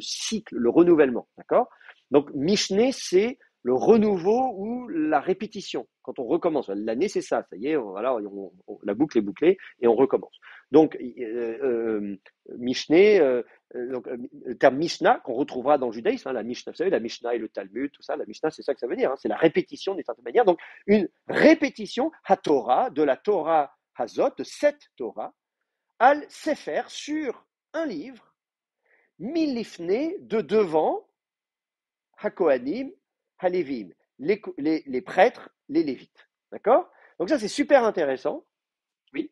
cycle, le renouvellement, d'accord? Donc Mishneh, c'est le renouveau ou la répétition, quand on recommence. L'année, c'est ça, ça y est, voilà, la boucle est bouclée et on recommence. Donc, Mishneh, donc, le terme Mishnah qu'on retrouvera dans le judaïsme, hein, la Mishnah, vous savez, la Mishnah et le Talmud, tout ça, la Mishnah, c'est ça que ça veut dire, hein, c'est la répétition d'une certaine manière. Donc, une répétition, HaTorah, de la Torah Hazot, de cette Torah, Al Sefer, sur un livre, Milifne, de devant, HaKohanim, HaLevim, les prêtres, les Lévites. D'accord? Donc ça, c'est super intéressant. Oui.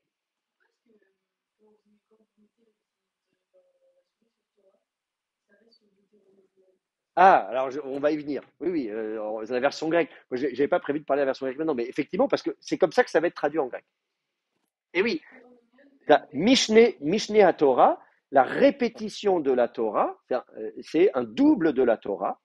Ah, alors on va y venir. Oui, oui, la version grecque. Moi, j'avais pas prévu de parler de la version grecque maintenant, mais effectivement, parce que c'est comme ça que ça va être traduit en grec. Et oui, la Mishneh à Torah, la répétition de la Torah, c'est un double de la Torah.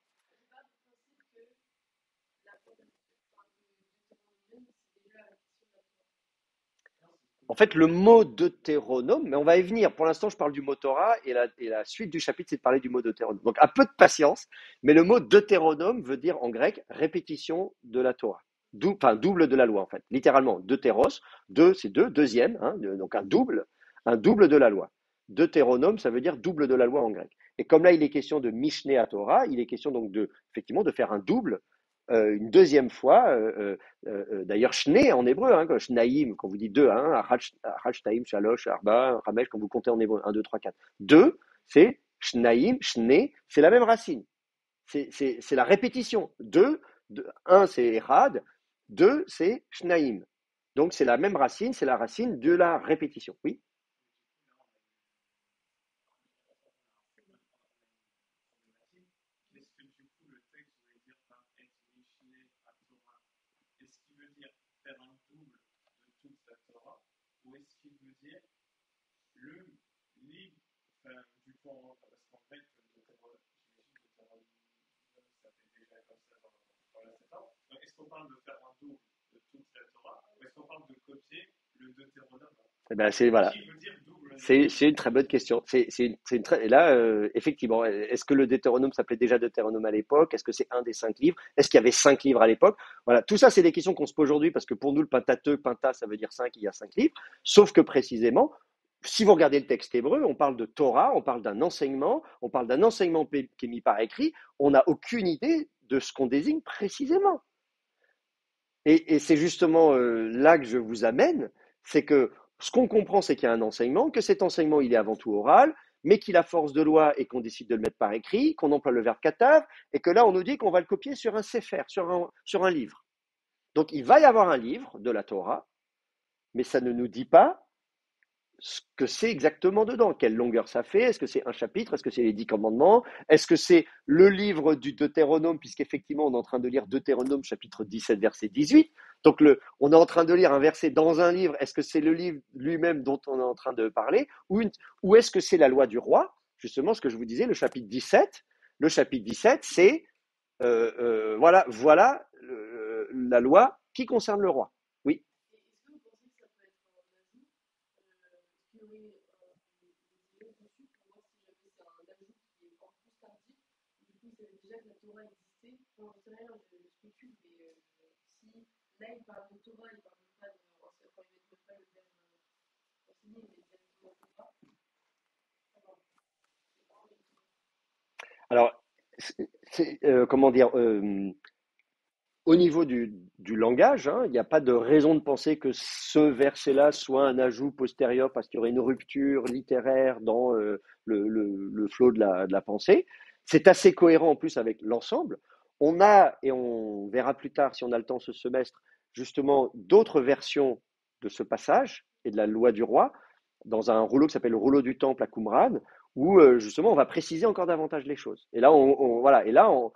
En fait, le mot deutéronome, mais on va y venir. Pour l'instant, je parle du mot Torah et la suite du chapitre, c'est de parler du mot deutéronome. Donc, un peu de patience, mais le mot deutéronome veut dire en grec répétition de la Torah. Enfin, double de la loi, en fait. Littéralement, deutéros, deux, c'est deux, deuxième, hein, donc un double de la loi. Deutéronome, ça veut dire double de la loi en grec. Et comme là, il est question de Mishneh à Torah, il est question donc effectivement, de faire un double une deuxième fois. D'ailleurs, shné en hébreu, hein, shnaïm, quand vous dites deux, hein, achad, shtaïm, shalosh, arba, ramesh, quand vous comptez en hébreu, un, deux, trois, quatre. Deux, c'est shnaïm, shné, c'est la même racine. C'est la répétition. Un, c'est erad, deux, c'est shnaïm. Donc, c'est la même racine, c'est la racine de la répétition. Oui. Qu'est-ce que du coup le texte voulait dire par être Mishneh à Torah? Est-ce qu'il veut dire faire un double de toute la Torah ou est-ce qu'il veut dire le livre, enfin, du coup, parce qu'en fait, j'imagine que ça fait déjà comme ça dans la Septante. Donc, est-ce qu'on parle de faire un double de toute la Torah ou est-ce qu'on parle de copier le Deutéronome? Eh ben, voilà. Qui veut dire double? C'est une très bonne question. Et là, effectivement, est-ce que le Deutéronome s'appelait déjà Deutéronome à l'époque? Est-ce que c'est un des 5 livres? Est-ce qu'il y avait 5 livres à l'époque? Voilà, tout ça, c'est des questions qu'on se pose aujourd'hui parce que pour nous, le Pentateuque, Penta, ça veut dire 5, il y a 5 livres. Sauf que précisément, si vous regardez le texte hébreu, on parle de Torah, on parle d'un enseignement qui est mis par écrit. On n'a aucune idée de ce qu'on désigne précisément. Et c'est justement là que je vous amène, c'est que ce qu'on comprend, c'est qu'il y a un enseignement, que cet enseignement, il est avant tout oral, mais qu'il a force de loi et qu'on décide de le mettre par écrit, qu'on emploie le verbe katav, et que là, on nous dit qu'on va le copier sur un sefer, sur un livre. Donc, il va y avoir un livre de la Torah, mais ça ne nous dit pas ce que c'est exactement dedans, quelle longueur ça fait, est-ce que c'est un chapitre, est-ce que c'est les 10 commandements, est-ce que c'est le livre du Deutéronome, puisqu'effectivement on est en train de lire Deutéronome chapitre 17 verset 18, donc on est en train de lire un verset dans un livre, est-ce que c'est le livre lui-même dont on est en train de parler, ou est-ce que c'est la loi du roi, justement ce que je vous disais, le chapitre 17 c'est voilà la loi qui concerne le roi. Oui. Alors, comment dire, au niveau du langage, hein, il n'y a pas de raison de penser que ce verset-là soit un ajout postérieur parce qu'il y aurait une rupture littéraire dans le flot de la pensée. C'est assez cohérent en plus avec l'ensemble. On a, et on verra plus tard si on a le temps ce semestre, justement d'autres versions de ce passage et de la loi du roi dans un rouleau qui s'appelle le rouleau du temple à Qumran, où justement on va préciser encore davantage les choses. Et là, voilà, et là on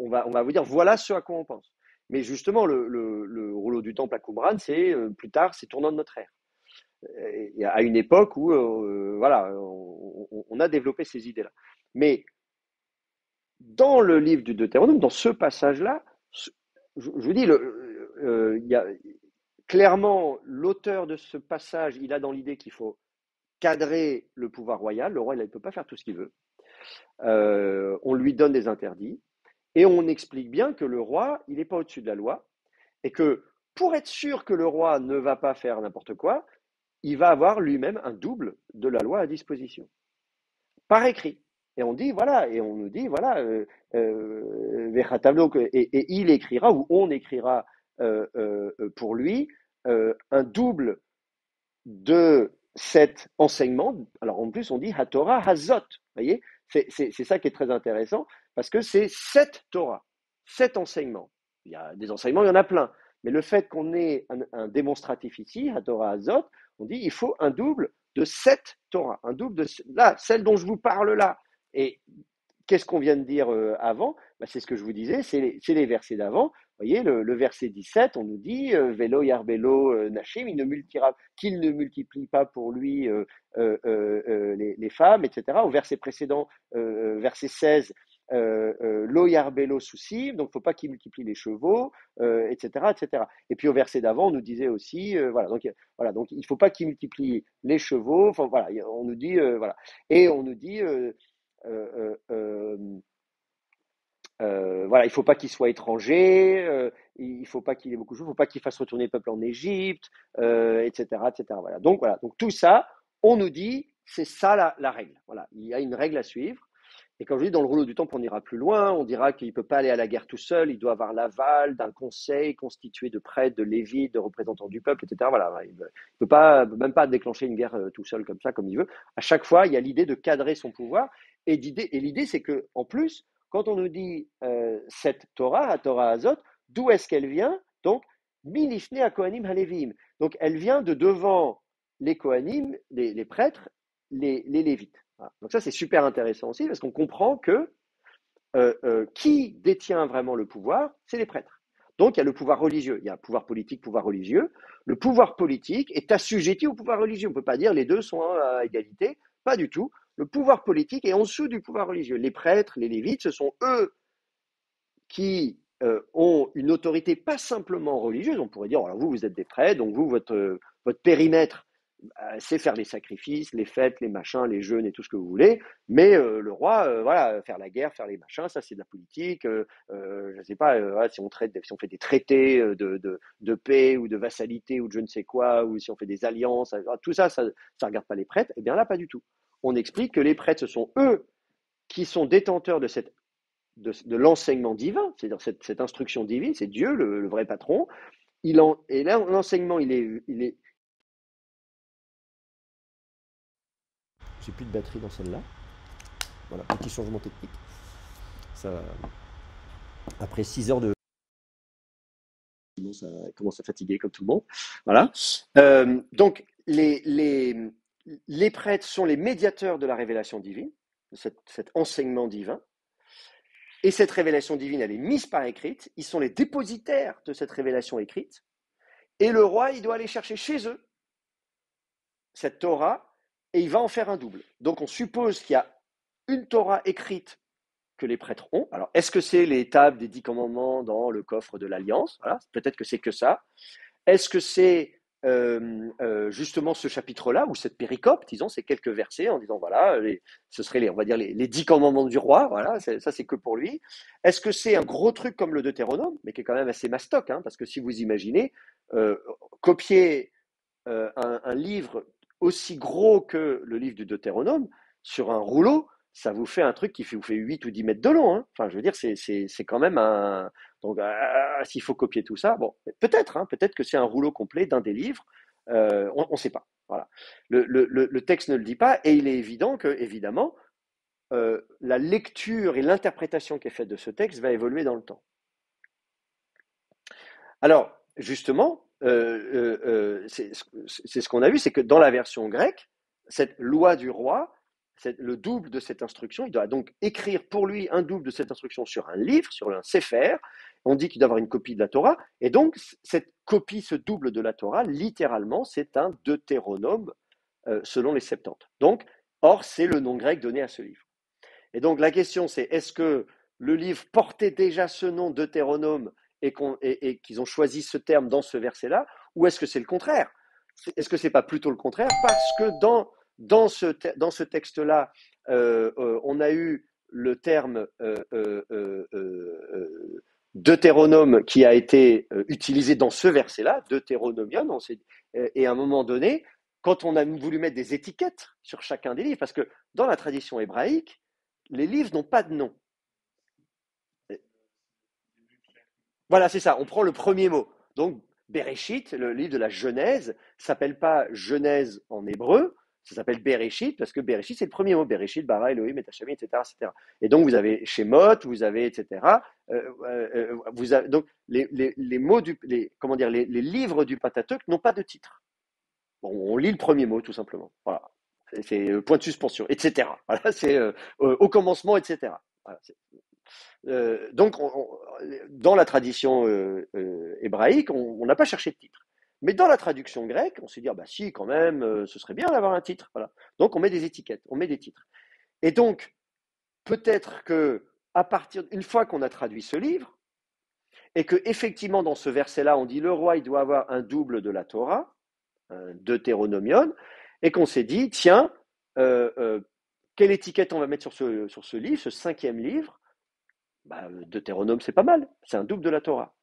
va vous dire voilà ce à quoi on pense. Mais justement, le rouleau du temple à Qumran, c'est plus tard, c'est tournant de notre ère. Et à une époque où voilà, on a développé ces idées-là. Mais dans le livre du Deutéronome, dans ce passage-là, je vous dis, il y a, clairement, l'auteur de ce passage, il a dans l'idée qu'il faut cadrer le pouvoir royal. Le roi, il ne peut pas faire tout ce qu'il veut. On lui donne des interdits. Et on explique bien que le roi, il n'est pas au-dessus de la loi. Et que pour être sûr que le roi ne va pas faire n'importe quoi, il va avoir lui-même un double de la loi à disposition. Par écrit. Et on dit, voilà, et on nous dit, voilà, et il écrira, ou on écrira pour lui, un double de cet enseignement. Alors en plus, on dit HaTorah Hazot. Vous voyez, c'est ça qui est très intéressant, parce que c'est cette Torah, cet enseignement. Il y a des enseignements, il y en a plein. Mais le fait qu'on ait un démonstratif ici, HaTorah Hazot, on dit il faut un double de cette Torah, un double de là, celle dont je vous parle là. Et qu'est-ce qu'on vient de dire avant? Bah, c'est ce que je vous disais, c'est les versets d'avant. Vous voyez, le verset 17, on nous dit Velo yarbelo nashim, qu'il ne multiplie pas pour lui les femmes, etc. Au verset précédent, verset 16, lo yarbelo souci, donc il ne faut pas qu'il multiplie les chevaux, etc., etc. Et puis au verset d'avant, on nous disait aussi, voilà, donc il ne faut pas qu'il multiplie les chevaux, enfin, voilà, on nous dit, voilà. Et on nous dit, euh, euh, voilà, il ne faut pas qu'il soit étranger, il ne faut pas qu'il ait beaucoup de choses, il ne faut pas qu'il fasse retourner le peuple en Égypte, etc., etc. Voilà, donc tout ça, on nous dit, c'est ça la règle. Voilà, il y a une règle à suivre. Et comme je dis, dans le rouleau du temple, on ira plus loin. On dira qu'il ne peut pas aller à la guerre tout seul. Il doit avoir l'aval d'un conseil constitué de prêtres, de lévites, de représentants du peuple, etc. Voilà, il ne peut pas, même pas déclencher une guerre tout seul comme ça, comme il veut. À chaque fois, il y a l'idée de cadrer son pouvoir. Et l'idée, c'est que, en plus, quand on nous dit cette Torah, la Torah Azot, d'où est-ce qu'elle vient? Donc, Milifne à Kohanim Halevim. Donc, elle vient de devant les Kohanim, les prêtres, les Lévites. Voilà. Donc ça, c'est super intéressant aussi, parce qu'on comprend que qui détient vraiment le pouvoir? C'est les prêtres. Donc il y a le pouvoir religieux, il y a pouvoir politique, pouvoir religieux. Le pouvoir politique est assujetti au pouvoir religieux. On ne peut pas dire les deux sont à égalité, pas du tout. Le pouvoir politique est en dessous du pouvoir religieux. Les prêtres, les lévites, ce sont eux qui ont une autorité pas simplement religieuse. On pourrait dire, alors vous êtes des prêtres, donc vous, votre périmètre, c'est faire les sacrifices, les fêtes, les machins, les jeûnes et tout ce que vous voulez. Mais le roi, voilà, faire la guerre, faire les machins, ça c'est de la politique. Je ne sais pas, voilà, si on fait des traités de paix ou de vassalité ou de je ne sais quoi, ou si on fait des alliances, tout ça, ça ne regarde pas les prêtres. Eh bien là, pas du tout. On explique que les prêtres, ce sont eux qui sont détenteurs de l'enseignement divin, c'est-à-dire cette instruction divine, c'est Dieu, le vrai patron. Et là, l'enseignement, il est. J'ai plus de batterie dans celle-là. Voilà, petit changement technique. Ça, après 6 heures de. Sinon, ça commence à fatiguer comme tout le monde. Voilà. Donc, les prêtres sont les médiateurs de la révélation divine, de cet enseignement divin. Et cette révélation divine, elle est mise par écrite. Ils sont les dépositaires de cette révélation écrite. Et le roi, il doit aller chercher chez eux cette Torah et il va en faire un double. Donc, on suppose qu'il y a une Torah écrite que les prêtres ont. Alors, est-ce que c'est les tables des 10 commandements dans le coffre de l'Alliance? Voilà, peut-être que c'est que ça. Est-ce que c'est justement ce chapitre-là, ou cette péricope, disons, ces quelques versets, en disant, voilà, ce serait on va dire, les 10 commandements du roi, voilà, ça c'est que pour lui. Est-ce que c'est un gros truc comme le Deutéronome, mais qui est quand même assez mastoc, hein, parce que si vous imaginez, copier un livre aussi gros que le livre du Deutéronome sur un rouleau, ça vous fait un truc qui vous fait 8 ou 10 mètres de long. Hein. Enfin, je veux dire, c'est quand même un. Donc, s'il faut copier tout ça, bon, peut-être, hein, peut-être que c'est un rouleau complet d'un des livres. On ne sait pas. Voilà. Le texte ne le dit pas, et il est évident que, évidemment, la lecture et l'interprétation qui est faite de ce texte va évoluer dans le temps. Alors, justement, c'est ce qu'on a vu, c'est que dans la version grecque, cette loi du roi, le double de cette instruction, il doit donc écrire pour lui un double de cette instruction sur un livre, sur un sefer. On dit qu'il doit avoir une copie de la Torah, et donc cette copie, ce double de la Torah, littéralement, c'est un Deutéronome selon les Septante. Donc, or, c'est le nom grec donné à ce livre. Et donc la question c'est, est-ce que le livre portait déjà ce nom Deutéronome et qu'ils ont choisi ce terme dans ce verset-là, ou est-ce que c'est le contraire? Est-ce que c'est pas plutôt le contraire? Parce que dans ce texte-là, on a eu le terme Deutéronome qui a été utilisé dans ce verset-là, Deutéronomion, et à un moment donné, quand on a voulu mettre des étiquettes sur chacun des livres, parce que dans la tradition hébraïque, les livres n'ont pas de nom. Voilà, c'est ça, on prend le premier mot. Donc, Bereshit, le livre de la Genèse, s'appelle pas Genèse en hébreu, ça s'appelle Bereshit, parce que Bereshit, c'est le premier mot. Bereshit, Bara, Elohim, et Hashemit, etc., etc. Et donc, vous avez Shemot, vous avez, etc. Donc, les mots comment dire, les livres du Pentateuque n'ont pas de titre. Bon, on lit le premier mot, tout simplement. Voilà. C'est point de suspension, etc. Voilà, c'est au commencement, etc. Voilà, donc, dans la tradition hébraïque, on n'a pas cherché de titre. Mais dans la traduction grecque, on s'est dit, ah bah si, quand même, ce serait bien d'avoir un titre. Voilà. Donc, on met des étiquettes, on met des titres. Et donc, peut-être que, une fois qu'on a traduit ce livre, et que effectivement dans ce verset-là, on dit le roi, il doit avoir un double de la Torah, un Deutéronomion, et qu'on s'est dit, tiens, euh, euh, quelle étiquette on va mettre sur ce livre, ce cinquième livre? Bah, Deutéronome, c'est pas mal, c'est un double de la Torah.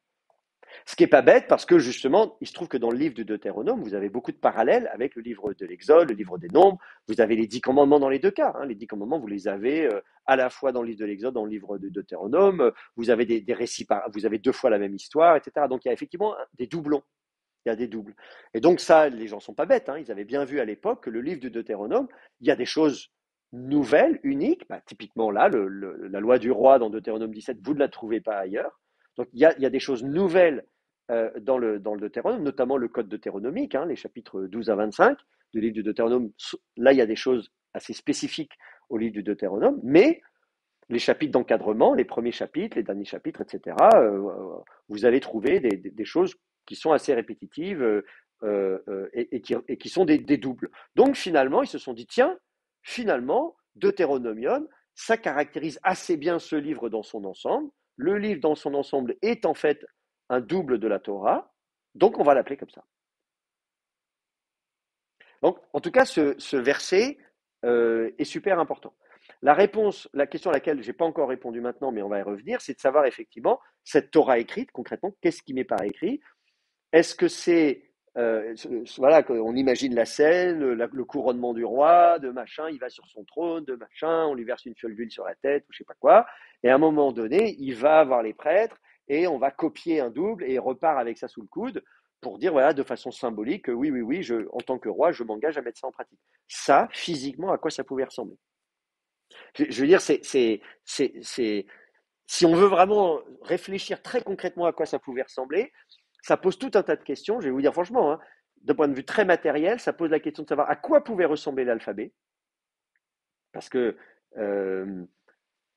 Ce qui n'est pas bête parce que justement, il se trouve que dans le livre de Deutéronome, vous avez beaucoup de parallèles avec le livre de l'Exode, le livre des Nombres. Vous avez les 10 commandements dans les deux cas. Hein. Les 10 commandements, vous les avez à la fois dans le livre de l'Exode, dans le livre de Deutéronome. Vous avez des récits, vous avez deux fois la même histoire, etc. Donc il y a effectivement des doublons. Il y a des doubles. Et donc ça, les gens ne sont pas bêtes. Hein. Ils avaient bien vu à l'époque que le livre de Deutéronome, il y a des choses nouvelles, uniques. Bah, typiquement là, la loi du roi dans Deutéronome 17, vous ne la trouvez pas ailleurs. Donc il y a des choses nouvelles dans le Deutéronome, notamment le code deutéronomique, hein, les chapitres 12 à 25 du livre du Deutéronome. Là, il y a des choses assez spécifiques au livre du Deutéronome, mais les chapitres d'encadrement, les premiers chapitres, les derniers chapitres, etc., vous allez trouver des choses qui sont assez répétitives et qui sont des doubles. Donc finalement, ils se sont dit, tiens, finalement, Deutéronomion, ça caractérise assez bien ce livre dans son ensemble. Le livre dans son ensemble est en fait un double de la Torah, donc on va l'appeler comme ça. Donc, en tout cas, ce verset est super important. La question à laquelle je n'ai pas encore répondu maintenant, mais on va y revenir, c'est de savoir effectivement cette Torah écrite, concrètement, qu'est-ce qui m'est par écrit? Est-ce que c'est, voilà, on imagine la scène, le couronnement du roi, de machin, il va sur son trône, de machin, on lui verse une fiole d'huile sur la tête, ou je sais pas quoi, et à un moment donné, il va voir les prêtres, et on va copier un double, et il repart avec ça sous le coude, pour dire, voilà, de façon symbolique, oui, oui, oui, en tant que roi, je m'engage à mettre ça en pratique. Ça, physiquement, à quoi ça pouvait ressembler? Je veux dire, si on veut vraiment réfléchir très concrètement à quoi ça pouvait ressembler, ça pose tout un tas de questions. Je vais vous dire franchement, hein, d'un point de vue très matériel, ça pose la question de savoir à quoi pouvait ressembler l'alphabet. Parce que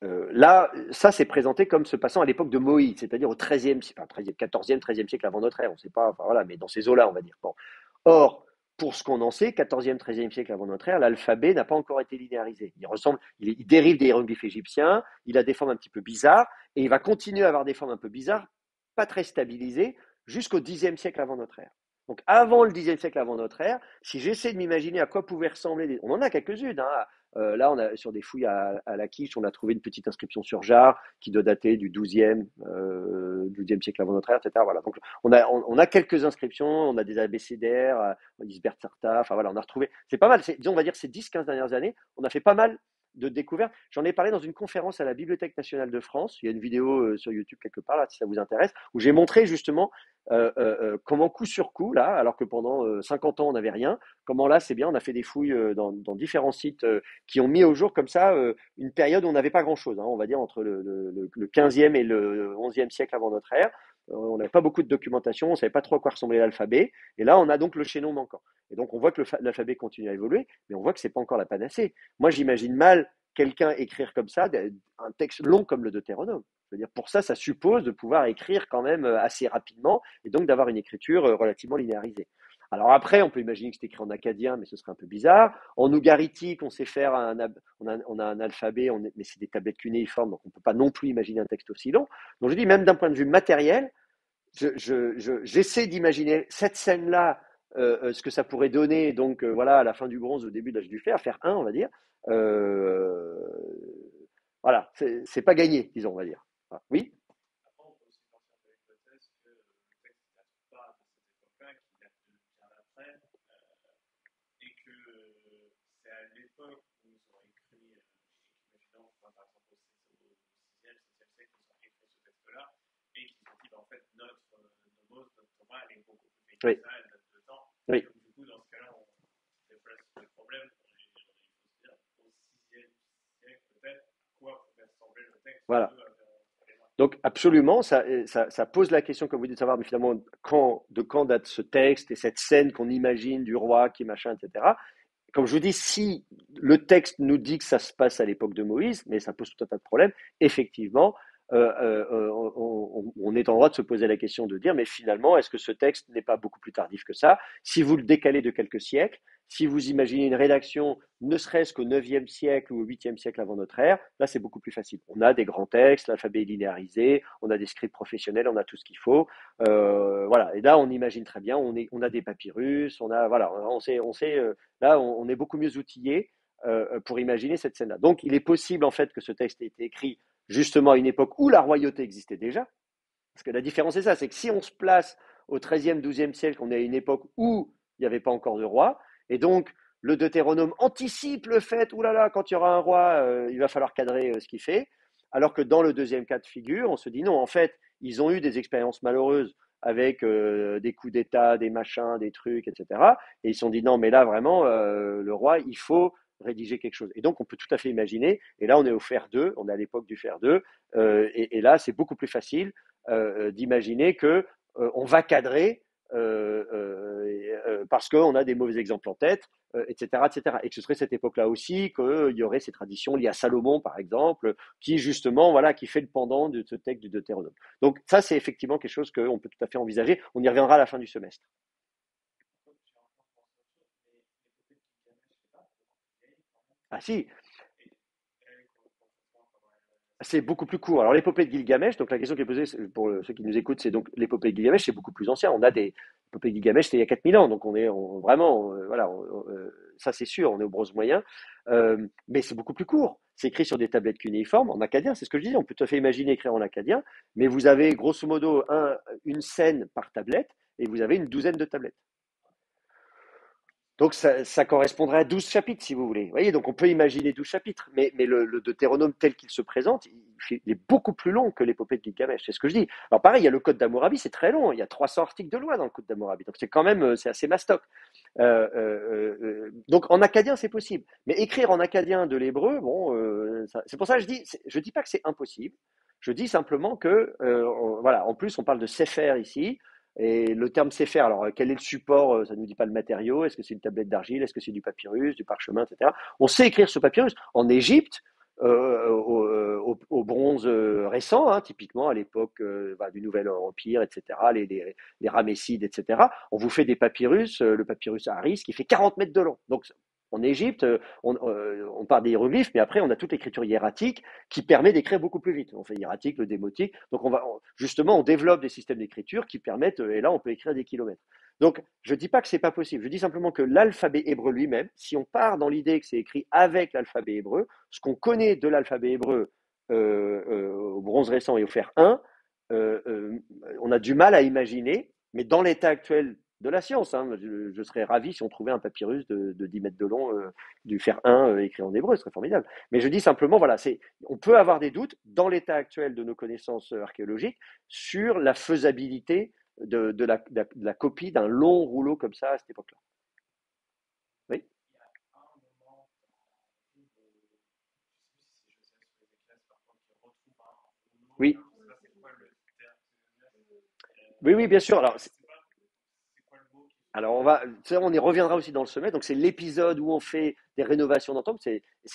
là, ça c'est présenté comme se passant à l'époque de Moïse, c'est-à-dire au 13e, enfin, 13e, 14e, 13e siècle avant notre ère. On ne sait pas, enfin, voilà, mais dans ces eaux-là, on va dire. Bon. Or, pour ce qu'on en sait, 14e, 13e siècle avant notre ère, l'alphabet n'a pas encore été linéarisé. Il dérive des hiéroglyphes égyptiens, il a des formes un petit peu bizarres, et il va continuer à avoir des formes un peu bizarres, pas très stabilisées, jusqu'au 10e siècle avant notre ère. Donc avant le 10e siècle avant notre ère, si j'essaie de m'imaginer à quoi pouvaient ressembler, on en a quelques-unes, hein. Là, sur des fouilles à la quiche, on a trouvé une petite inscription sur jarre qui doit dater du 12e siècle avant notre ère, etc. Voilà. Donc, on a quelques inscriptions, on a des abécédaires, Isbert Sarta, enfin voilà, on a retrouvé. C'est pas mal, disons, on va dire ces 10-15 dernières années, on a fait pas mal de découvertes. J'en ai parlé dans une conférence à la Bibliothèque nationale de France. Il y a une vidéo sur YouTube quelque part, là, si ça vous intéresse, où j'ai montré justement comment coup sur coup, là, alors que pendant 50 ans, on n'avait rien, comment là, c'est bien, on a fait des fouilles dans différents sites qui ont mis au jour comme ça une période où on n'avait pas grand-chose, hein, on va dire entre le 15e et le 11e siècle avant notre ère. On n'avait pas beaucoup de documentation, on ne savait pas trop à quoi ressemblait l'alphabet, et là on a donc le chaînon manquant. Et donc on voit que l'alphabet continue à évoluer, mais on voit que ce n'est pas encore la panacée. Moi j'imagine mal quelqu'un écrire comme ça, un texte long comme le Deutéronome. Je veux dire, pour ça, ça suppose de pouvoir écrire quand même assez rapidement, et donc d'avoir une écriture relativement linéarisée. Alors après, on peut imaginer que c'est écrit en acadien, mais ce serait un peu bizarre. En ougaritique, on sait faire on a un alphabet, mais c'est des tablettes cunéiformes, donc on ne peut pas non plus imaginer un texte aussi long. Donc je dis, même d'un point de vue matériel, j'essaie d'imaginer cette scène-là, ce que ça pourrait donner, donc voilà, à la fin du bronze, au début de l'âge du fer, faire un, on va dire. Euh, voilà, c'est pas gagné, disons, on va dire. Voilà. Oui. Après, on peut aussi partir de l'hypothèse que le texte ne date pas de cette époque-là, qu'il date de bien après, et que c'est à l'époque où ils ont écrit, imaginons, par exemple, au 6e, 7e siècle, ils ont écrit ce texte-là, et qu'ils ont dit, bah, en fait, notre nomos, notre Torah, elle est beaucoup plus vieille Oui. que ça, elle date de temps. Oui. Donc, du coup, dans ce cas-là, on déplace le problème. Il faut se dire, au 6e siècle, peut-être, à quoi pouvait ressembler le texte Voilà. que eux avaient installé là. Donc absolument, ça pose la question, comme vous dites, de savoir, mais finalement, de quand date ce texte et cette scène qu'on imagine du roi qui machin, etc. Comme je vous dis, si le texte nous dit que ça se passe à l'époque de Moïse, mais ça pose tout un tas de problèmes, effectivement, on est en droit de se poser la question de dire, mais finalement, est-ce que ce texte n'est pas beaucoup plus tardif que ça? Si vous le décalez de quelques siècles, si vous imaginez une rédaction ne serait-ce qu'au 9e siècle ou au 8e siècle avant notre ère, là c'est beaucoup plus facile. On a des grands textes, l'alphabet est linéarisé, on a des scripts professionnels, on a tout ce qu'il faut. Voilà. Et là on imagine très bien, on a des papyrus, voilà, là on est beaucoup mieux outillé pour imaginer cette scène-là. Donc il est possible en fait que ce texte ait été écrit justement à une époque où la royauté existait déjà. Parce que la différence c'est ça, c'est que si on se place au 13e, 12e siècle, on est à une époque où il n'y avait pas encore de roi, et donc le Deutéronome anticipe le fait, oulala, quand il y aura un roi, il va falloir cadrer ce qu'il fait, alors que dans le deuxième cas de figure, on se dit non, en fait, ils ont eu des expériences malheureuses avec des coups d'État, des machins, des trucs, etc. Et ils se sont dit non, mais là vraiment, le roi, il faut rédiger quelque chose. Et donc on peut tout à fait imaginer, et là on est au fer 2, on est à l'époque du fer 2, et là c'est beaucoup plus facile d'imaginer que on va cadrer parce qu'on a des mauvais exemples en tête, etc., etc. Et que ce serait cette époque-là aussi qu'il y aurait ces traditions liées à Salomon, par exemple, qui justement, voilà, qui fait le pendant de ce texte du Deutéronome. Donc ça, c'est effectivement quelque chose qu'on peut tout à fait envisager. On y reviendra à la fin du semestre. Ah si, c'est beaucoup plus court. Alors l'épopée de Gilgamesh, donc la question qui est posée pour ceux qui nous écoutent, c'est donc l'épopée de Gilgamesh, c'est beaucoup plus ancien. On a des l'épopée de Gilgamesh, c'était il y a 4000 ans, donc vraiment, voilà, ça c'est sûr, on est au bronze moyen, mais c'est beaucoup plus court. C'est écrit sur des tablettes cunéiformes en acadien, c'est ce que je disais. On peut tout à fait imaginer écrire en acadien, mais vous avez grosso modo une scène par tablette et vous avez une douzaine de tablettes. Donc ça correspondrait à 12 chapitres, si vous voulez. Vous voyez, donc on peut imaginer 12 chapitres, mais le Deutéronome tel qu'il se présente, il est beaucoup plus long que l'épopée de Gilgamesh, c'est ce que je dis. Alors pareil, il y a le Code d'Hammurabi, c'est très long, il y a 300 articles de loi dans le Code d'Hammurabi, donc c'est quand même, c'est assez mastoc. Donc en acadien, c'est possible. Mais écrire en acadien de l'hébreu, bon, c'est pour ça que je dis pas que c'est impossible, je dis simplement que, voilà, en plus on parle de Sefer ici, et le terme Sefer, alors quel est le support? Ça ne nous dit pas le matériau. Est-ce que c'est une tablette d'argile? Est-ce que c'est du papyrus, du parchemin, etc. On sait écrire ce papyrus. En Égypte, au bronze récent, hein, typiquement à l'époque du Nouvel Empire, etc., les Ramessides, etc., on vous fait des papyrus, le papyrus Harris, qui fait 40 mètres de long. Donc en Égypte, on part des hiéroglyphes, mais après on a toute l'écriture hiératique qui permet d'écrire beaucoup plus vite. On fait hiératique, le démotique. Donc justement, on développe des systèmes d'écriture qui permettent, et là on peut écrire des kilomètres. Donc je ne dis pas que c'est pas possible, je dis simplement que l'alphabet hébreu lui-même, si on part dans l'idée que c'est écrit avec l'alphabet hébreu, ce qu'on connaît de l'alphabet hébreu au bronze récent et au fer 1, on a du mal à imaginer, mais dans l'état actuel de la science, hein, je serais ravi si on trouvait un papyrus de 10 mètres de long du fer 1 écrit en hébreu, ce serait formidable. Mais je dis simplement, voilà, on peut avoir des doutes dans l'état actuel de nos connaissances archéologiques sur la faisabilité de la copie d'un long rouleau comme ça à cette époque-là. Oui, oui, oui, oui, bien sûr. Alors on y reviendra aussi dans le sommet. Donc c'est l'épisode où on fait des rénovations dans le temple.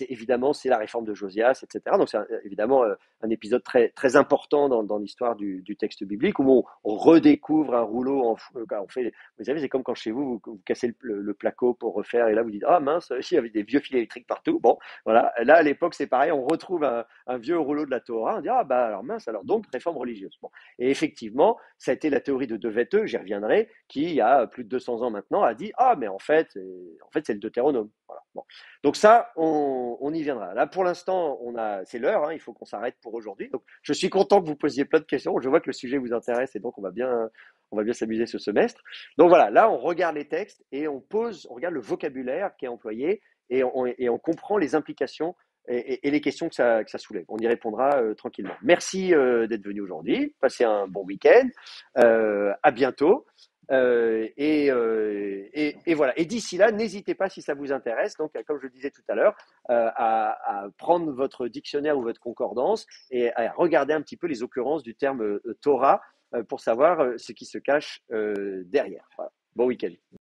Évidemment c'est la réforme de Josias, etc. Donc c'est évidemment un épisode très très important dans l'histoire du texte biblique où on redécouvre un rouleau. On fait, vous savez, c'est comme quand chez vous cassez le placo pour refaire et là vous dites ah mince, il y avait des vieux fils électriques partout. Bon, voilà. Là à l'époque c'est pareil, on retrouve un vieux rouleau de la Torah. On dit ah bah alors mince alors donc réforme religieuse. Bon. Et effectivement ça a été la théorie de De Wette, j'y reviendrai, qui, il y a plus de 200 ans maintenant, a dit ah, mais en fait c'est le Deutéronome. Voilà. Bon. Donc ça, on y viendra. Là, pour l'instant, c'est l'heure, hein, il faut qu'on s'arrête pour aujourd'hui. Donc, je suis content que vous posiez plein de questions. Je vois que le sujet vous intéresse et donc on va bien s'amuser ce semestre. Donc voilà, là, on regarde les textes et on regarde le vocabulaire qui est employé et on comprend les implications et les questions que ça soulève. On y répondra tranquillement. Merci d'être venu aujourd'hui. Passez un bon week-end. À bientôt. Et voilà. Et d'ici là, n'hésitez pas si ça vous intéresse, donc comme je le disais tout à l'heure, à prendre votre dictionnaire ou votre concordance et à regarder un petit peu les occurrences du terme Torah pour savoir ce qui se cache derrière. Voilà. Bon week-end.